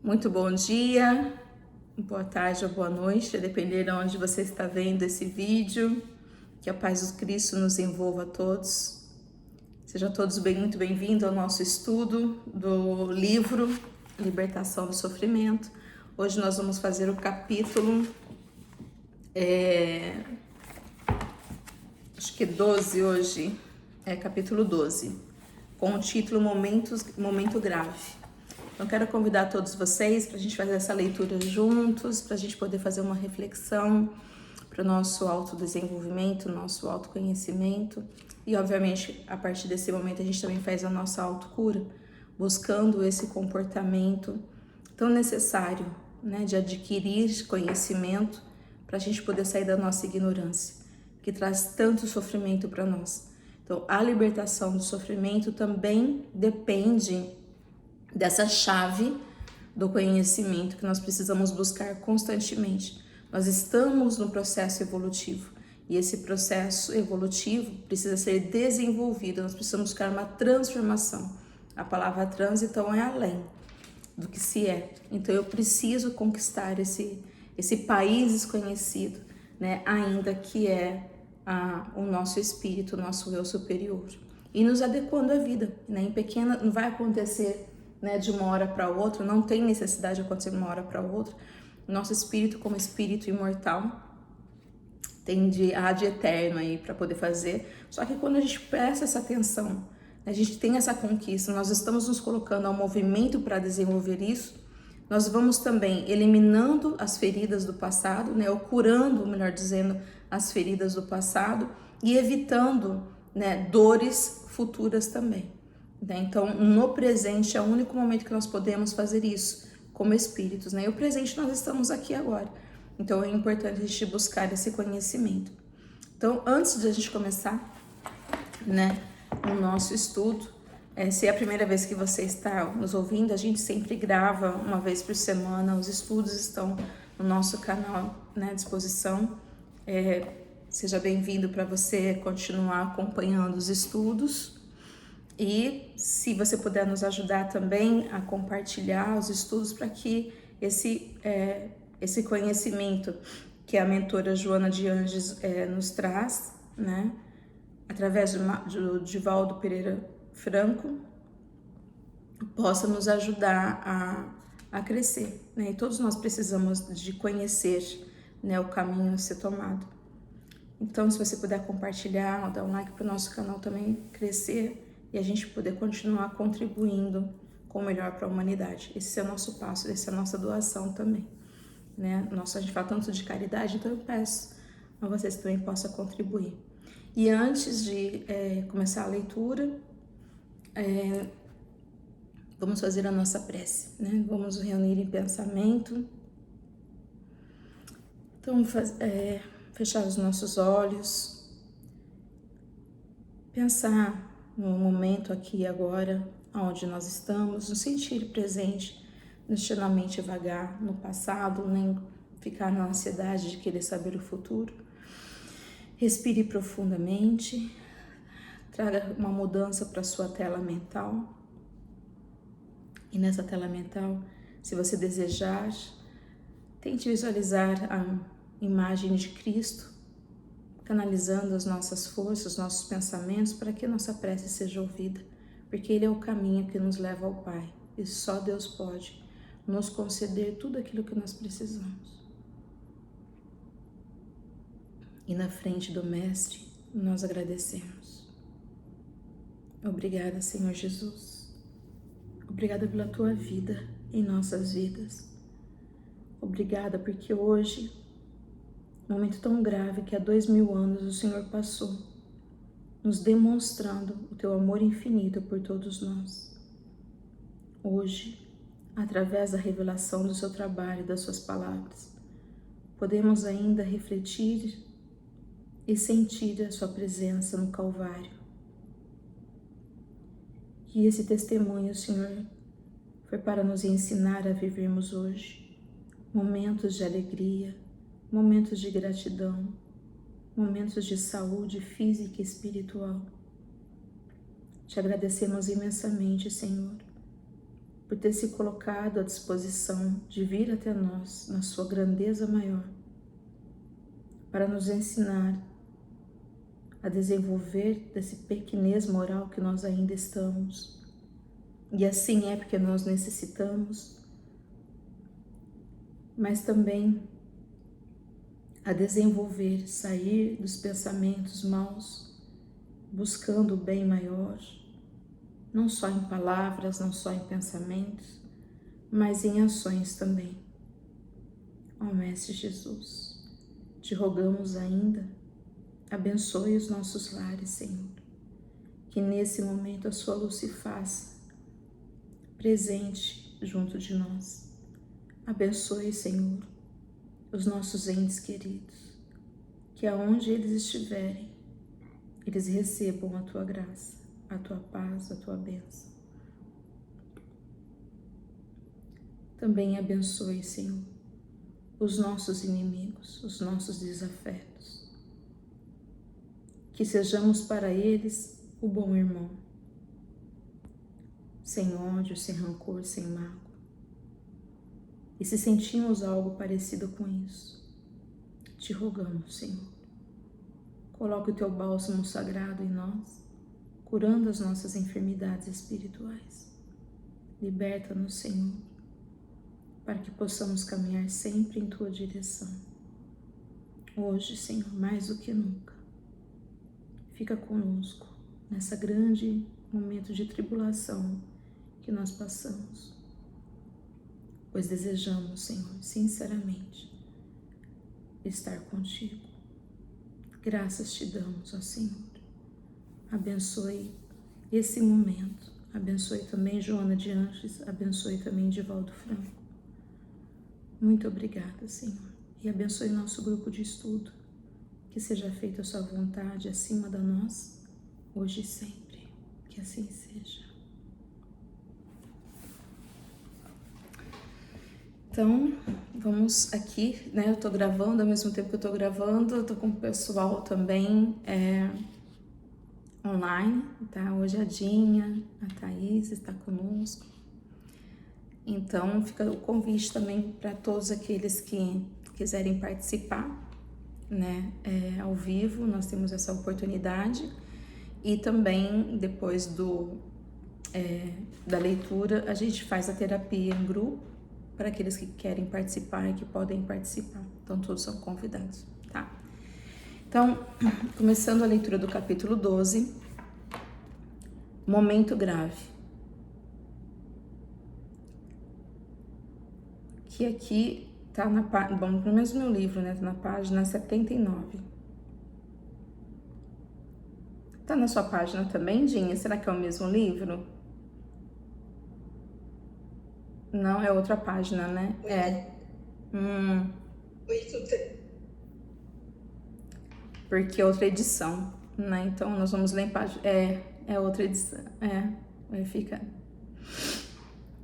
Muito bom dia, boa tarde ou boa noite, a depender de onde você está vendo esse vídeo. Que a paz do Cristo nos envolva a todos. Sejam todos muito bem-vindos ao nosso estudo do livro Libertação do Sofrimento. Hoje nós vamos fazer o capítulo, acho que 12 hoje, capítulo 12, com o título Momento Grave. Então, quero convidar todos vocês para a gente fazer essa leitura juntos, para a gente poder fazer uma reflexão para o nosso autodesenvolvimento, nosso autoconhecimento. E, obviamente, a partir desse momento, a gente também faz a nossa autocura, buscando esse comportamento tão necessário, né, de adquirir conhecimento para a gente poder sair da nossa ignorância, que traz tanto sofrimento para nós. Então, a libertação do sofrimento também depende dessa chave do conhecimento que nós precisamos buscar constantemente. Nós estamos no processo evolutivo e esse processo evolutivo precisa ser desenvolvido, nós precisamos buscar uma transformação. A palavra trans, então, é além do que se é. Então, eu preciso conquistar esse país desconhecido, né? Ainda que é o nosso espírito, o nosso eu superior. E nos adequando à vida, né? Em pequena, não vai acontecer, né, de uma hora para outra, não tem necessidade de acontecer de uma hora para outra. Nosso espírito, como espírito imortal, tem de eterno aí para poder fazer. Só que quando a gente presta essa atenção, a gente tem essa conquista, nós estamos nos colocando ao movimento para desenvolver isso, nós vamos também eliminando as feridas do passado, né, ou curando, melhor dizendo, as feridas do passado e evitando, né, dores futuras também. Então, no presente é o único momento que nós podemos fazer isso como espíritos, né? E o presente nós estamos aqui agora. Então, é importante a gente buscar esse conhecimento. Então, antes de a gente começar, né, o nosso estudo, se é a primeira vez que você está nos ouvindo, a gente sempre grava uma vez por semana. Os estudos estão no nosso canal, né, à disposição. Seja bem-vindo para você continuar acompanhando os estudos. E se você puder nos ajudar também a compartilhar os estudos para que esse conhecimento que a mentora Joana de Anjos nos traz, né, através do Divaldo Pereira Franco, possa nos ajudar a crescer, né? E todos nós precisamos de conhecer, né, o caminho a ser tomado. Então, se você puder compartilhar, dar um like para o nosso canal também crescer, e a gente poder continuar contribuindo com o melhor para a humanidade. Esse é o nosso passo, essa é a nossa doação também, né? A gente fala tanto de caridade, então eu peço a vocês que também possam contribuir. E antes de começar a leitura, vamos fazer a nossa prece, né? Vamos reunir em pensamento. Então, fechar os nossos olhos, pensar no momento aqui e agora, onde nós estamos, nos sentir presente, não na mente vagar no passado, nem ficar na ansiedade de querer saber o futuro. Respire profundamente, traga uma mudança para a sua tela mental. E nessa tela mental, se você desejar, tente visualizar a imagem de Cristo, canalizando as nossas forças, os nossos pensamentos para que a nossa prece seja ouvida, porque Ele é o caminho que nos leva ao Pai e só Deus pode nos conceder tudo aquilo que nós precisamos. E na frente do Mestre, nós agradecemos. Obrigada, Senhor Jesus. Obrigada pela Tua vida em nossas vidas. Obrigada porque hoje, um momento tão grave que há 2000 anos o Senhor passou, nos demonstrando o Teu amor infinito por todos nós. Hoje, através da revelação do Seu trabalho e das Suas palavras, podemos ainda refletir e sentir a Sua presença no Calvário. E esse testemunho, Senhor, foi para nos ensinar a vivermos hoje momentos de alegria, momentos de gratidão, momentos de saúde física e espiritual. Te agradecemos imensamente, Senhor, por ter se colocado à disposição de vir até nós na sua grandeza maior, para nos ensinar a desenvolver desse pequenez moral que nós ainda estamos. E assim é porque nós necessitamos, mas também a desenvolver, sair dos pensamentos maus, buscando o bem maior, não só em palavras, não só em pensamentos, mas em ações também. Ó Mestre Jesus, te rogamos ainda, abençoe os nossos lares, Senhor, que nesse momento a sua luz se faça presente junto de nós. Abençoe, Senhor, os nossos entes queridos, que aonde eles estiverem, eles recebam a tua graça, a tua paz, a tua bênção. Também abençoe, Senhor, os nossos inimigos, os nossos desafetos, que sejamos para eles o bom irmão, sem ódio, sem rancor, sem mágoa. E se sentimos algo parecido com isso, te rogamos, Senhor, coloque o teu bálsamo sagrado em nós, curando as nossas enfermidades espirituais. Liberta-nos, Senhor, para que possamos caminhar sempre em tua direção. Hoje, Senhor, mais do que nunca, fica conosco nessa grande momento de tribulação que nós passamos, pois desejamos, Senhor, sinceramente, estar contigo. Graças te damos, ó Senhor. Abençoe esse momento. Abençoe também Joana de Anjos. Abençoe também Divaldo Franco. Muito obrigada, Senhor. E abençoe nosso grupo de estudo. Que seja feita a sua vontade acima da nossa, hoje e sempre. Que assim seja. Então, vamos aqui, né? Eu tô gravando, ao mesmo tempo que eu tô gravando, eu tô com o pessoal também online, tá? Hoje a Dinha, a Thaís está conosco. Então, fica o convite também para todos aqueles que quiserem participar, né? Ao vivo, nós temos essa oportunidade. E também, depois da leitura, a gente faz a terapia em grupo, para aqueles que querem participar e que podem participar. Então, todos são convidados, tá? Então, começando a leitura do capítulo 12, momento grave. Que aqui tá na página, bom, pelo menos no meu livro, né? Tá na página 79. Tá na sua página também, Dinha? Será que é o mesmo livro? Não, é outra página, né? Porque é outra edição, né? Então, nós vamos ler em página... É outra edição. Aí fica...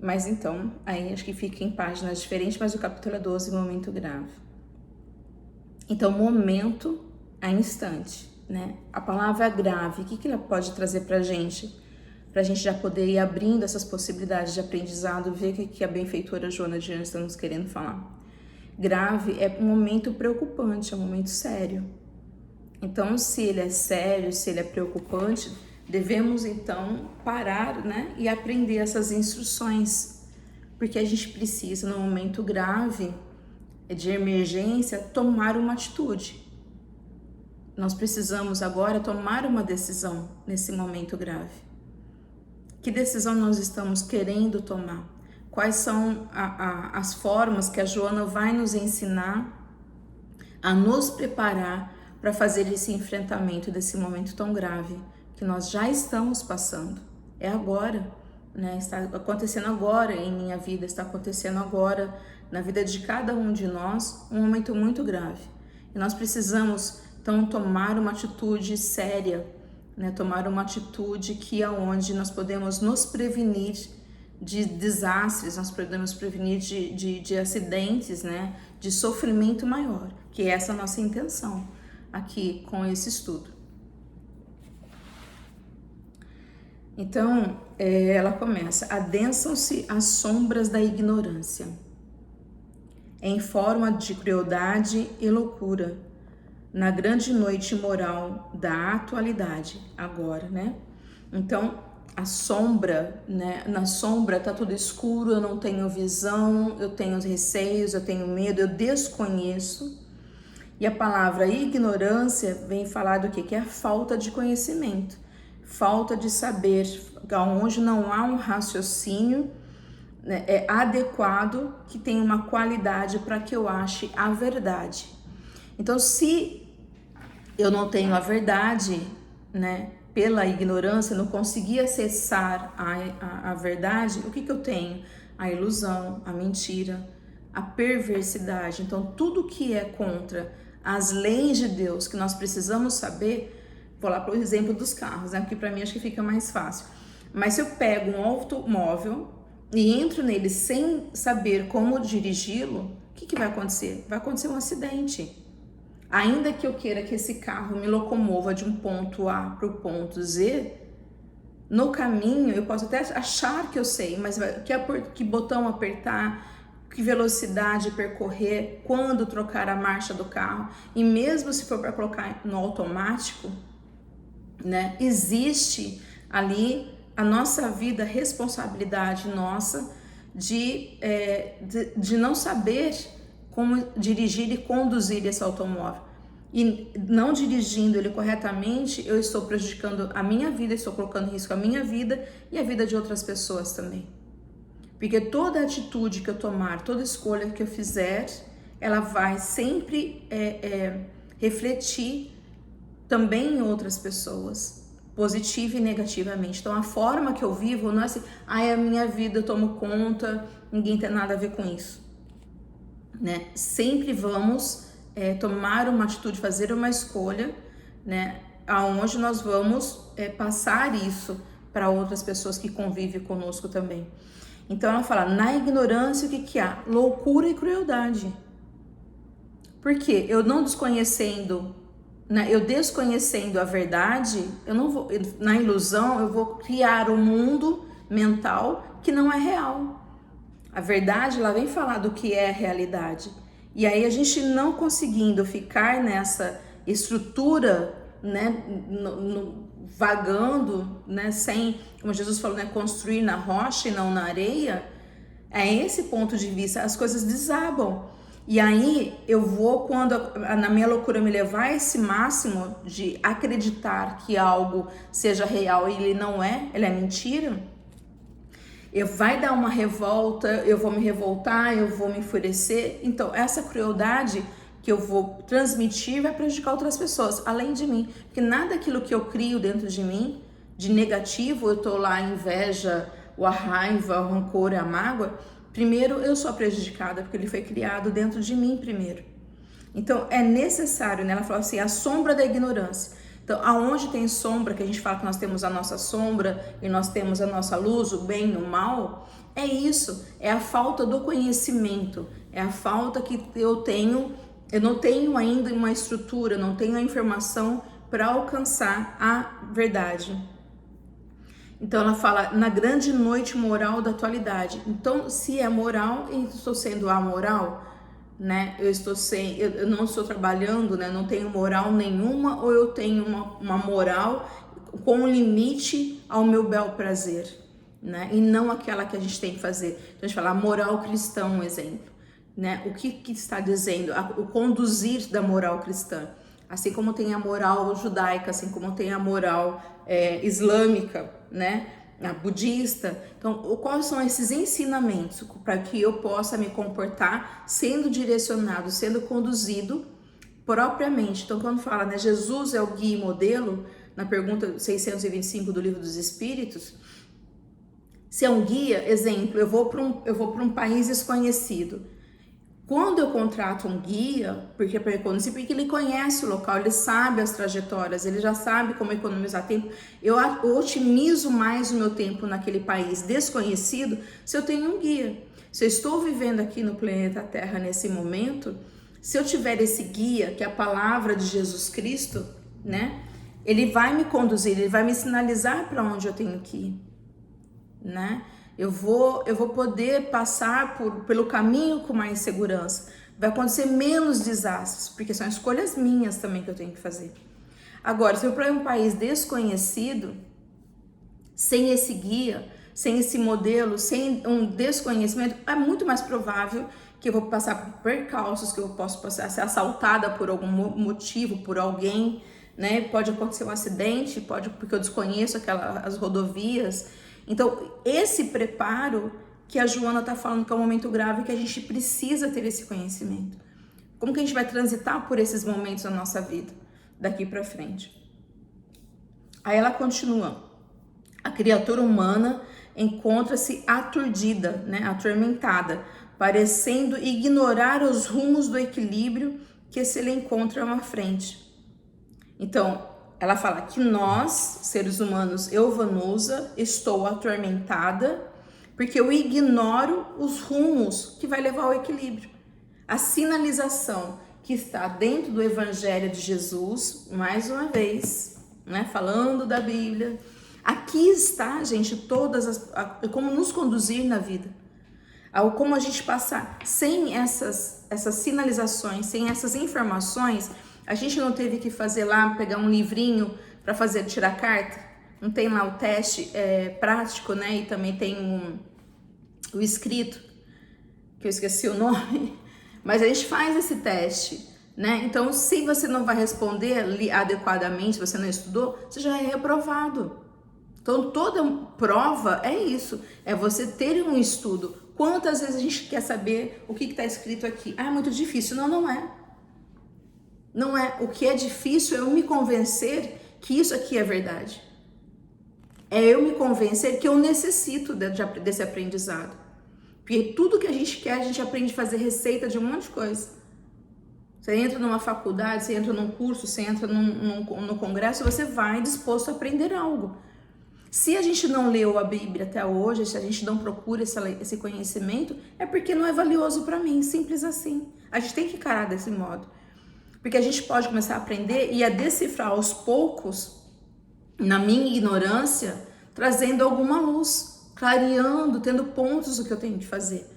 Mas então, aí acho que fica em páginas diferentes, mas o capítulo é 12, momento grave. Então, momento a instante, né? A palavra grave, o que ela pode trazer pra gente já poder ir abrindo essas possibilidades de aprendizado, ver o que a benfeitora Joana de Anjos está nos querendo falar. Grave é um momento preocupante, é um momento sério. Então, se ele é sério, se ele é preocupante, devemos então parar, né, e aprender essas instruções, porque a gente precisa, no momento grave, de emergência, tomar uma atitude. Nós precisamos agora tomar uma decisão nesse momento grave. Que decisão nós estamos querendo tomar? Quais são as formas que a Joana vai nos ensinar a nos preparar para fazer esse enfrentamento desse momento tão grave que nós já estamos passando? É agora, né? Está acontecendo agora em minha vida, está acontecendo agora na vida de cada um de nós, um momento muito grave. E nós precisamos, então, tomar uma atitude séria, né, tomar uma atitude que é onde nós podemos nos prevenir de desastres, nós podemos prevenir de acidentes, né, de sofrimento maior, que é essa a nossa intenção aqui com esse estudo. Então, ela começa: adensam-se as sombras da ignorância, em forma de crueldade e loucura, na grande noite moral da atualidade, agora, né? Então, a sombra, né? Na sombra tá tudo escuro, eu não tenho visão, eu tenho receios, eu tenho medo, eu desconheço. E a palavra ignorância vem falar do quê? Que é a falta de conhecimento, falta de saber, onde não há um raciocínio, né, adequado, que tem uma qualidade para que eu ache a verdade. Então, se eu não tenho a verdade, né, pela ignorância, não consegui acessar a verdade, o que eu tenho? A ilusão, a mentira, a perversidade. Então, tudo que é contra as leis de Deus, que nós precisamos saber, vou lá para o exemplo dos carros, né, porque para mim acho que fica mais fácil. Mas se eu pego um automóvel e entro nele sem saber como dirigi-lo, o que vai acontecer? Vai acontecer um acidente. Ainda que eu queira que esse carro me locomova de um ponto A para o ponto Z, no caminho eu posso até achar que eu sei, mas que botão apertar, que velocidade percorrer, quando trocar a marcha do carro, e mesmo se for para colocar no automático, né, existe ali a nossa vida, responsabilidade nossa de não saber como dirigir e conduzir esse automóvel. E não dirigindo ele corretamente, eu estou prejudicando a minha vida, estou colocando em risco a minha vida e a vida de outras pessoas também. Porque toda atitude que eu tomar, toda escolha que eu fizer, ela vai sempre refletir também em outras pessoas, positiva e negativamente. Então, a forma que eu vivo não é assim, é a minha vida, eu tomo conta, ninguém tem nada a ver com isso, né? Sempre vamos tomar uma atitude, fazer uma escolha, né? Aonde nós vamos passar isso para outras pessoas que convivem conosco também. Então ela fala, na ignorância o que há? Loucura e crueldade. Por quê? Eu não desconhecendo, né? Eu desconhecendo a verdade, eu não vou, na ilusão, eu vou criar um mundo mental que não é real. A verdade, ela vem falar do que é a realidade. E aí a gente não conseguindo ficar nessa estrutura, né, vagando, né, sem, como Jesus falou, né, construir na rocha e não na areia, é esse ponto de vista, as coisas desabam. E aí eu vou, quando na minha loucura me levar a esse máximo de acreditar que algo seja real e ele não é, ele é mentira, vai dar uma revolta, eu vou me revoltar, eu vou me enfurecer. Então essa crueldade que eu vou transmitir vai prejudicar outras pessoas, além de mim. Porque nada daquilo que eu crio dentro de mim, de negativo, eu tô lá, a inveja, a raiva, o rancor, a mágoa, primeiro eu sou a prejudicada, porque ele foi criado dentro de mim primeiro. Então é necessário, né? Ela falou assim, a sombra da ignorância. Então, aonde tem sombra, que a gente fala que nós temos a nossa sombra e nós temos a nossa luz, o bem e o mal, é isso, é a falta do conhecimento, é a falta que eu não tenho ainda uma estrutura, não tenho a informação para alcançar a verdade. Então ela fala na grande noite moral da atualidade. Então, se é moral, eu estou sendo amoral, né? Eu não estou trabalhando, né? Não tenho moral nenhuma, ou eu tenho uma moral com limite ao meu bel prazer, né? E não aquela que a gente tem que fazer. Então a gente fala a moral cristã, um exemplo, né? O que está dizendo? O conduzir da moral cristã. Assim como tem a moral judaica, assim como tem a moral islâmica, né? A budista. Então, quais são esses ensinamentos para que eu possa me comportar sendo direcionado, sendo conduzido propriamente? Então, quando fala, né, Jesus é o guia e modelo, na pergunta 625 do Livro dos Espíritos, se é um guia, exemplo, eu vou para um país desconhecido. Quando eu contrato um guia, porque ele conhece o local, ele sabe as trajetórias, ele já sabe como economizar tempo, eu otimizo mais o meu tempo naquele país desconhecido se eu tenho um guia. Se eu estou vivendo aqui no planeta Terra nesse momento, se eu tiver esse guia, que é a palavra de Jesus Cristo, né? Ele vai me conduzir, ele vai me sinalizar para onde eu tenho que ir, né? Eu vou poder passar pelo caminho com mais segurança. Vai acontecer menos desastres, porque são escolhas minhas também que eu tenho que fazer. Agora, se eu for para um país desconhecido, sem esse guia, sem esse modelo, sem um desconhecimento, é muito mais provável que eu vou passar por percalços, que eu posso ser assaltada por algum motivo, por alguém, né? Pode acontecer um acidente, pode porque eu desconheço as rodovias. Então, esse preparo que a Joana está falando que é um momento grave, que a gente precisa ter esse conhecimento. Como que a gente vai transitar por esses momentos na nossa vida, daqui para frente? Aí ela continua. A criatura humana encontra-se aturdida, né, atormentada, parecendo ignorar os rumos do equilíbrio que se lhe encontra à frente. Então, ela fala que nós, seres humanos, eu, Vanusa, estou atormentada porque eu ignoro os rumos que vai levar ao equilíbrio. A sinalização que está dentro do Evangelho de Jesus, mais uma vez, né, falando da Bíblia. Aqui está, gente, como nos conduzir na vida. Como a gente passar sem essas sinalizações, sem essas informações. A gente não teve que fazer lá, pegar um livrinho para tirar carta. Não tem lá o teste prático, né? E também tem o escrito, que eu esqueci o nome. Mas a gente faz esse teste, né? Então, se você não vai responder adequadamente, se você não estudou, você já é reprovado. Então, toda prova é isso, é você ter um estudo. Quantas vezes a gente quer saber o que está escrito aqui? Ah, é muito difícil. Não, não é. Não é. O que é difícil é eu me convencer que isso aqui é verdade. É eu me convencer que eu necessito desse aprendizado. Porque tudo que a gente quer, a gente aprende a fazer receita de um monte de coisa. Você entra numa faculdade, você entra num curso, você entra no congresso, você vai disposto a aprender algo. Se a gente não leu a Bíblia até hoje, se a gente não procura esse conhecimento, é porque não é valioso para mim, simples assim. A gente tem que encarar desse modo. Porque a gente pode começar a aprender e a decifrar aos poucos, na minha ignorância, trazendo alguma luz, clareando, tendo pontos do que eu tenho de fazer.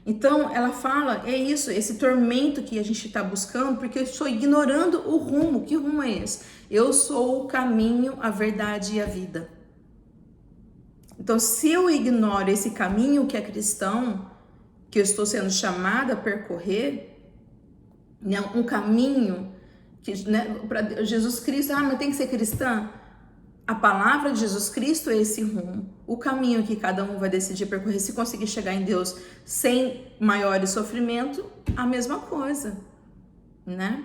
Então, ela fala, é isso, esse tormento que a gente está buscando, porque eu estou ignorando o rumo. Que rumo é esse? Eu sou o caminho, a verdade e a vida. Então, se eu ignoro esse caminho que é cristão, que eu estou sendo chamada a percorrer, né, um caminho que, né, para Jesus Cristo, mas tem que ser cristã. A palavra de Jesus Cristo é esse rumo, o caminho que cada um vai decidir percorrer. Se conseguir chegar em Deus sem maiores sofrimento, a mesma coisa, né?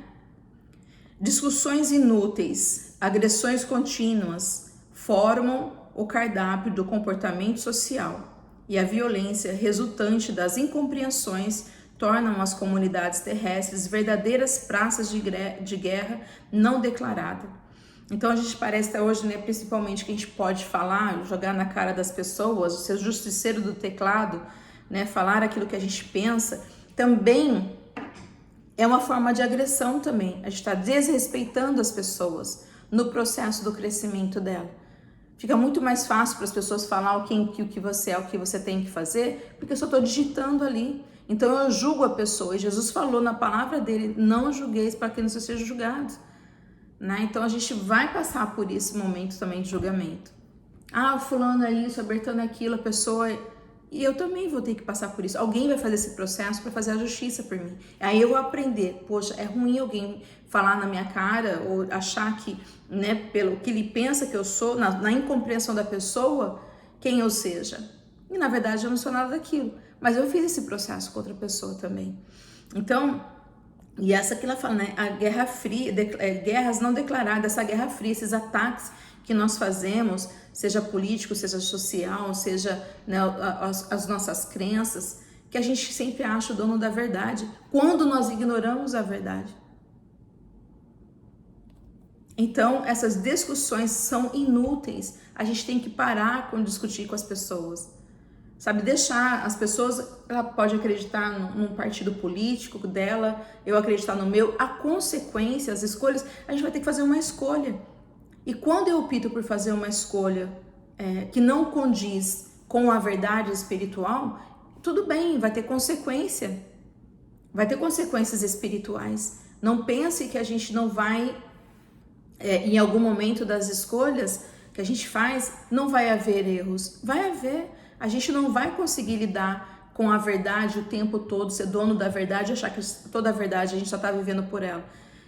Discussões inúteis, agressões contínuas formam o cardápio do comportamento social e a violência resultante das incompreensões tornam as comunidades terrestres verdadeiras praças de guerra não declarada. Então a gente parece até hoje, né, principalmente que a gente pode falar, jogar na cara das pessoas, ser justiceiro do teclado, né, falar aquilo que a gente pensa, também é uma forma de agressão também. A gente está desrespeitando as pessoas no processo do crescimento dela. Fica muito mais fácil para as pessoas falar o que você é, o que você tem que fazer, porque eu só estou digitando ali. Então eu julgo a pessoa. E Jesus falou na palavra dele, não julgueis para que não sejam julgados. Né? Então a gente vai passar por esse momento também de julgamento. Ah, o fulano é isso, a Bertana é aquilo, a pessoa... E eu também vou ter que passar por isso. Alguém vai fazer esse processo para fazer a justiça por mim. Aí eu vou aprender. Poxa, é ruim alguém falar na minha cara ou achar que, né, pelo que ele pensa que eu sou, na incompreensão da pessoa, quem eu seja. E na verdade eu não sou nada daquilo. Mas eu fiz esse processo com outra pessoa também. Então, e essa que ela fala, né, a guerra fria, guerras não declaradas, essa guerra fria, esses ataques que nós fazemos, seja político, seja social, seja, né, as nossas crenças, que a gente sempre acha o dono da verdade, quando nós ignoramos a verdade. Então, essas discussões são inúteis, a gente tem que parar com discutir com as pessoas, sabe, deixar as pessoas, ela pode acreditar num partido político dela, eu acreditar no meu, a consequência, as escolhas, a gente vai ter que fazer uma escolha. E quando eu opto por fazer uma escolha que não condiz com a verdade espiritual, tudo bem, vai ter consequência. Vai ter consequências espirituais. Não pense que a gente não vai, em algum momento das escolhas que a gente faz, não vai haver erros. Vai haver. A gente não vai conseguir lidar com a verdade o tempo todo, ser dono da verdade, achar que toda a verdade a gente só está vivendo por ela.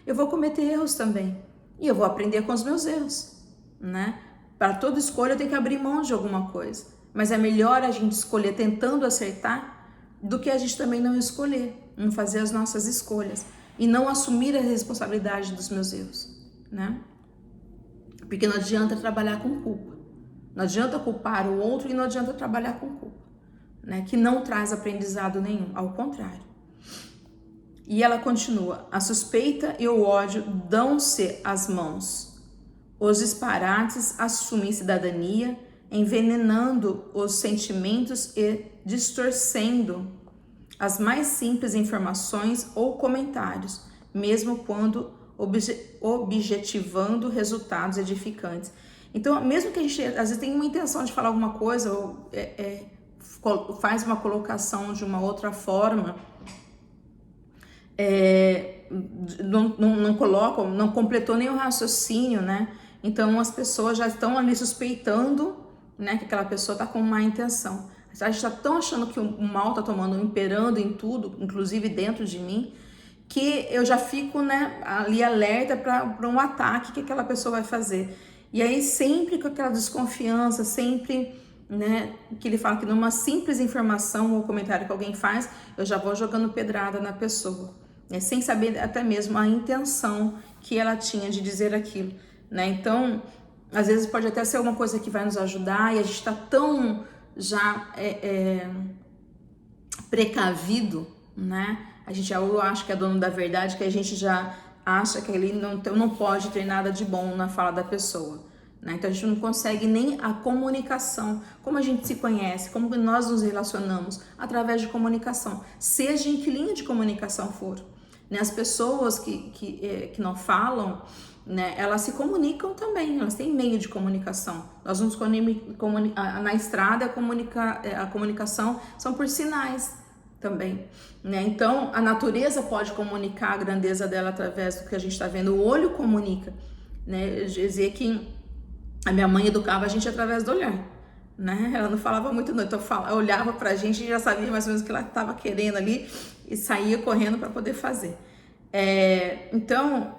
Eu vou cometer erros também. E eu vou aprender com os meus erros, né? Para toda escolha eu tenho que abrir mão de alguma coisa. Mas é melhor a gente escolher tentando acertar do que a gente também não escolher, não fazer as nossas escolhas e não assumir a responsabilidade dos meus erros, né? Porque não adianta trabalhar com culpa. Não adianta culpar o outro e não adianta trabalhar com culpa, né? Que não traz aprendizado nenhum, ao contrário. E ela continua: a suspeita e o ódio dão-se as mãos. Os disparates assumem cidadania, envenenando os sentimentos e distorcendo as mais simples informações ou comentários, mesmo quando objetivando resultados edificantes. Então, mesmo que a gente às vezes tem uma intenção de falar alguma coisa ou faz uma colocação de uma outra forma, não colocam, não completou nem o raciocínio, né? Então as pessoas já estão ali suspeitando, né, que aquela pessoa está com má intenção. A gente já está achando que o mal está imperando em tudo, inclusive dentro de mim, que eu já fico, né, ali alerta para um ataque que aquela pessoa vai fazer. E aí sempre com aquela desconfiança, sempre, né, que ele fala que numa simples informação ou comentário que alguém faz, eu já vou jogando pedrada na pessoa, né, sem saber até mesmo a intenção que ela tinha de dizer aquilo, né? Então, às vezes pode até ser uma coisa que vai nos ajudar e a gente está tão já precavido, né? A gente já acha que é dono da verdade, que a gente já acha que ele não pode ter nada de bom na fala da pessoa, né? Então a gente não consegue nem a comunicação, como a gente se conhece, como nós nos relacionamos, através de comunicação, seja em que linha de comunicação for, né? As pessoas que não falam, né, elas se comunicam também, elas têm meio de comunicação. Nós nos na estrada a comunicação são por sinais também, né? Então a natureza pode comunicar a grandeza dela através do que a gente está vendo. O olho comunica, né? Eu dizia que a minha mãe educava a gente através do olhar, né? Ela não falava muito não, então eu olhava pra gente e já sabia mais ou menos o que ela estava querendo ali e saía correndo para poder fazer. Então,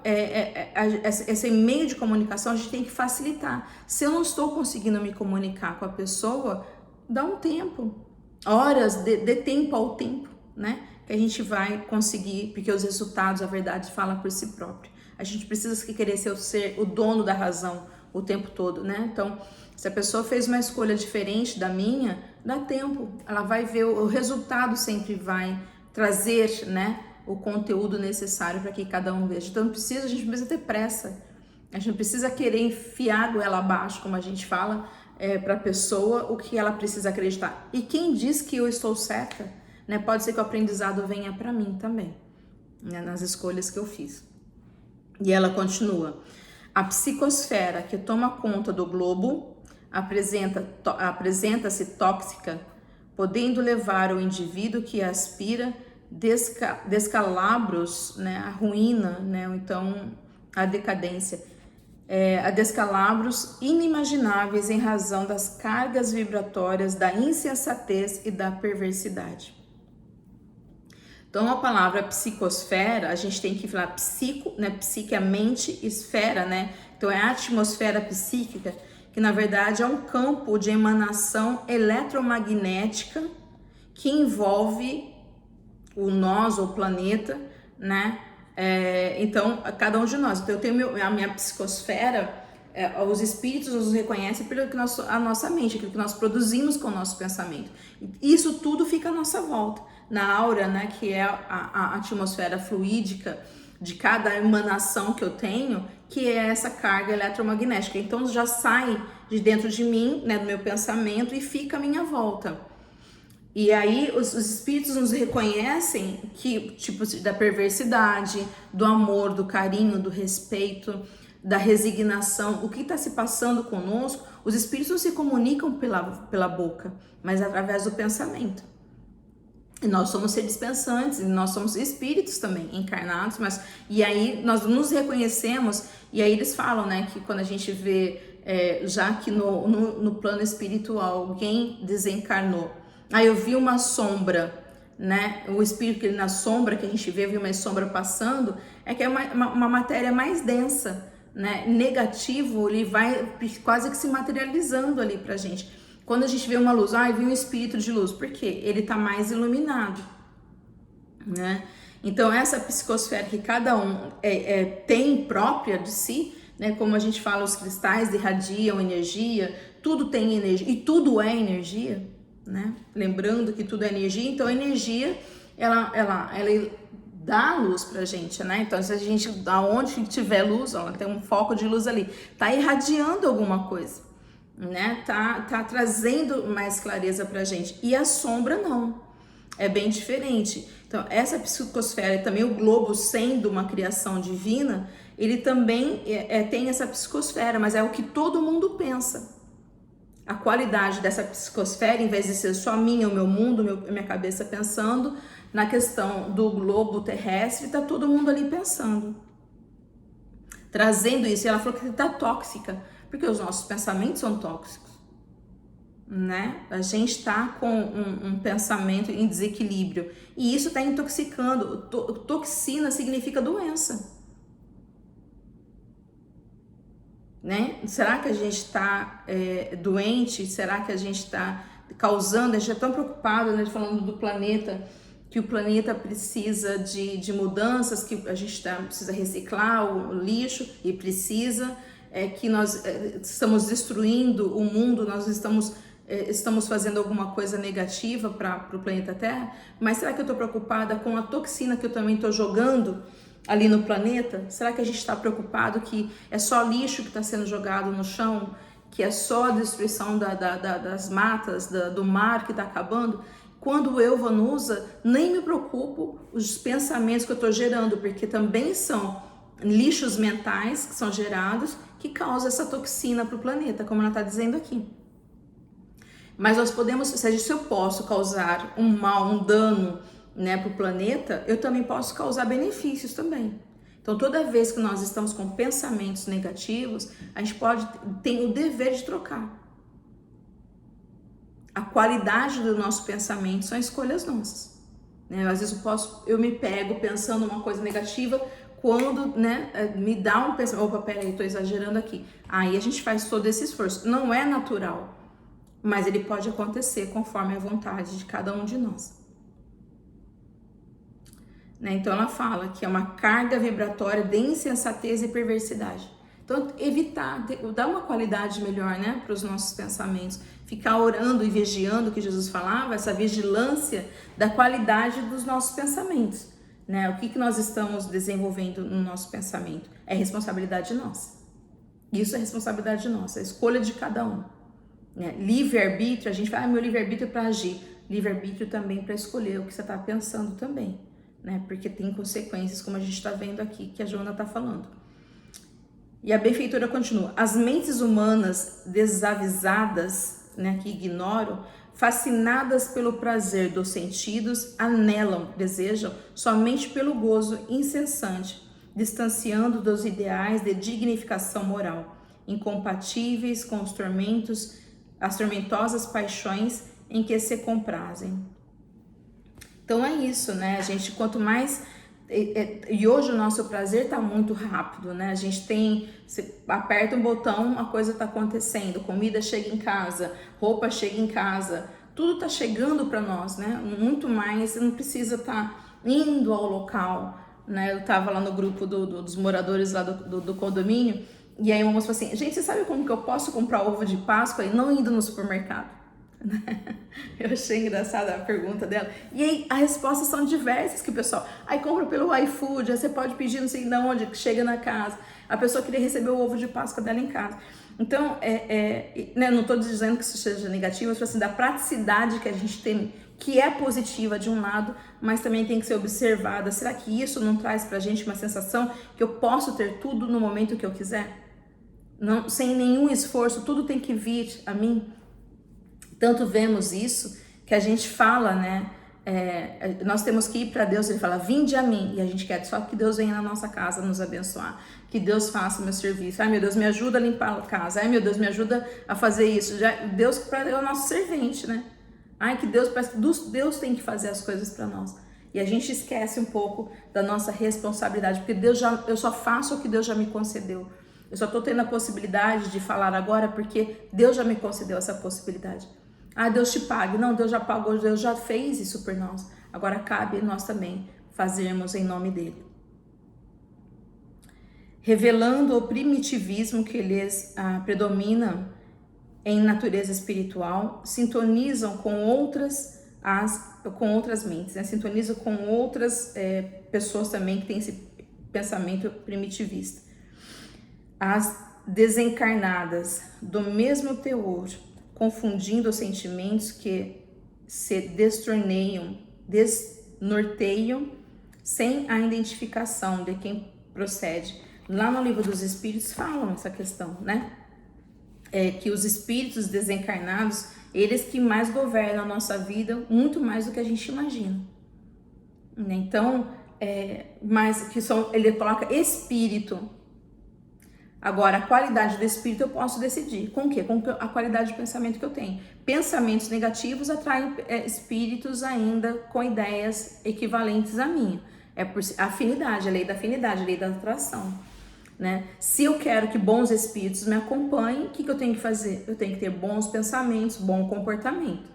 esse meio de comunicação a gente tem que facilitar. Se eu não estou conseguindo me comunicar com a pessoa, dá um tempo, horas, dê tempo ao tempo, né? Que a gente vai conseguir, porque os resultados, a verdade, fala por si próprio. A gente precisa querer ser o dono da razão o tempo todo, né? Então, se a pessoa fez uma escolha diferente da minha, dá tempo. Ela vai ver, o resultado sempre vai trazer, né, o conteúdo necessário para que cada um veja. Então a gente não precisa ter pressa, a gente não precisa querer enfiar a goela abaixo, como a gente fala, para a pessoa o que ela precisa acreditar. E quem diz que eu estou certa, né, pode ser que o aprendizado venha para mim também, né, nas escolhas que eu fiz. E ela continua: a psicosfera que toma conta do globo apresenta-se tóxica, podendo levar o indivíduo que aspira descalabros, né, a ruína, né, ou então a decadência, a descalabros inimagináveis em razão das cargas vibratórias da insensatez e da perversidade. Então a palavra psicosfera, a gente tem que falar psico, né, psique é mente, esfera, né, então é a atmosfera psíquica, que na verdade é um campo de emanação eletromagnética que envolve o nós, ou o planeta, né? Então, cada um de nós. Então, eu tenho a minha psicosfera, os espíritos nos reconhecem pelo que a nossa mente, aquilo que nós produzimos com o nosso pensamento. Isso tudo fica à nossa volta. Na aura, né, que é a atmosfera fluídica de cada emanação que eu tenho, que é essa carga eletromagnética. Então, já sai de dentro de mim, né, do meu pensamento, e fica à minha volta. E aí os espíritos nos reconhecem que tipo da perversidade, do amor, do carinho, do respeito, da resignação, o que está se passando conosco, os espíritos não se comunicam pela boca, mas através do pensamento. E nós somos seres pensantes, e nós somos espíritos também, encarnados, e aí nós nos reconhecemos, e aí eles falam, né, que quando a gente vê, já que no plano espiritual alguém desencarnou, aí eu vi uma sombra, né, o espírito que ele na sombra, que a gente vê, viu uma sombra passando, é que é uma matéria mais densa, né, negativo, ele vai quase que se materializando ali pra gente. Quando a gente vê uma luz, vi um espírito de luz, por quê? Ele tá mais iluminado, né? Então essa psicosfera que cada um tem própria de si, né, como a gente fala, os cristais irradiam energia, tudo tem energia, e tudo é energia, né? Lembrando que tudo é energia, então a energia, ela dá luz pra gente, né? Então, se a gente, aonde tiver luz, ó, tem um foco de luz ali, tá irradiando alguma coisa, né? Tá trazendo mais clareza pra gente. E a sombra não. É bem diferente. Então, essa psicosfera, também o globo sendo uma criação divina, ele também tem essa psicosfera, mas é o que todo mundo pensa. A qualidade dessa psicosfera, em vez de ser só minha, o meu mundo, minha cabeça pensando, na questão do globo terrestre, tá todo mundo ali pensando. Trazendo isso, e ela falou que tá tóxica, porque os nossos pensamentos são tóxicos, né? A gente tá com um pensamento em desequilíbrio, e isso tá intoxicando. Toxina significa doença, né? Será que a gente está doente? Será que a gente está causando? A gente é tão preocupado, né, falando do planeta, que o planeta precisa de mudanças, que a gente precisa reciclar o lixo, e precisa, que nós estamos destruindo o mundo, nós estamos fazendo alguma coisa negativa para o planeta Terra, mas será que eu estou preocupada com a toxina que eu também estou jogando ali no planeta? Será que a gente está preocupado que é só lixo que está sendo jogado no chão, que é só a destruição das matas, do mar que está acabando? Quando eu, Vanusa, nem me preocupo os pensamentos que eu estou gerando, porque também são lixos mentais que são gerados, que causam essa toxina para o planeta, como ela está dizendo aqui. Mas nós podemos, se eu posso causar um mal, um dano, né, para o planeta, eu também posso causar benefícios também. Então, toda vez que nós estamos com pensamentos negativos, a gente tem o dever de trocar. A qualidade do nosso pensamento são escolhas nossas, né? Às vezes eu me pego pensando uma coisa negativa, quando, né, me dá um pensamento, opa, peraí, estou exagerando aqui. Aí a gente faz todo esse esforço. Não é natural, mas ele pode acontecer conforme a vontade de cada um de nós. Né? Então ela fala que é uma carga vibratória de insensatez e perversidade. Então evitar, dar uma qualidade melhor, né, para os nossos pensamentos. Ficar orando e vigiando, que Jesus falava, essa vigilância da qualidade dos nossos pensamentos. Né? O que nós estamos desenvolvendo no nosso pensamento? É responsabilidade nossa. Isso é responsabilidade nossa, a escolha de cada um. Né? Livre-arbítrio, a gente fala, meu livre-arbítrio é para agir. Livre-arbítrio também para escolher o que você está pensando também. Né? Porque tem consequências, como a gente está vendo aqui, que a Joana está falando. E a benfeitora continua: as mentes humanas desavisadas, né, que ignoram, fascinadas pelo prazer dos sentidos, anelam, desejam somente pelo gozo incessante, distanciando dos ideais de dignificação moral, incompatíveis com os tormentos, as tormentosas paixões em que se comprazem. Então é isso, né? A gente, quanto mais... E hoje o nosso prazer tá muito rápido, né? A gente você aperta um botão, a coisa tá acontecendo, comida chega em casa, roupa chega em casa, tudo tá chegando para nós, né? Muito mais, você não precisa estar indo ao local, né? Eu tava lá no grupo dos moradores lá do condomínio, e aí uma moça falou assim: gente, você sabe como que eu posso comprar ovo de Páscoa e não indo no supermercado? Eu achei engraçada a pergunta dela. E aí as respostas são diversas, que o pessoal aí compra pelo iFood, aí você pode pedir não sei de onde, que chega na casa. A pessoa queria receber o ovo de Páscoa dela em casa. Então, né, não estou dizendo que isso seja negativo, mas assim, da praticidade que a gente tem que é positiva de um lado, mas também tem que ser observada. Será que isso não traz pra gente uma sensação que eu posso ter tudo no momento que eu quiser? Não, sem nenhum esforço, tudo tem que vir a mim. Tanto vemos isso que a gente fala, né? Nós temos que ir para Deus, ele fala, vinde a mim, e a gente quer só que Deus venha na nossa casa nos abençoar, que Deus faça o meu serviço. Ai meu Deus, me ajuda a limpar a casa, ai meu Deus, me ajuda a fazer isso. Deus é o nosso servente, né? Ai que Deus, parece que Deus tem que fazer as coisas para nós. E a gente esquece um pouco da nossa responsabilidade, porque eu só faço o que Deus já me concedeu. Eu só estou tendo a possibilidade de falar agora porque Deus já me concedeu essa possibilidade. Ah, Deus te pague. Não, Deus já pagou, Deus já fez isso por nós. Agora cabe nós também fazermos em nome dele. Revelando o primitivismo que lhes predomina em natureza espiritual, sintonizam com outras mentes, né? Sintonizam com outras pessoas também que têm esse pensamento primitivista. As desencarnadas do mesmo teor, confundindo os sentimentos que se desnorteiam sem a identificação de quem procede. Lá no Livro dos Espíritos falam essa questão, né? Que os espíritos desencarnados, eles que mais governam a nossa vida, muito mais do que a gente imagina. Né? Então, ele coloca espírito. Agora, a qualidade do espírito eu posso decidir. Com o quê? Com a qualidade de pensamento que eu tenho. Pensamentos negativos atraem espíritos ainda com ideias equivalentes à minha. É por afinidade, a lei da afinidade, a lei da atração. Né? Se eu quero que bons espíritos me acompanhem, o que eu tenho que fazer? Eu tenho que ter bons pensamentos, bom comportamento.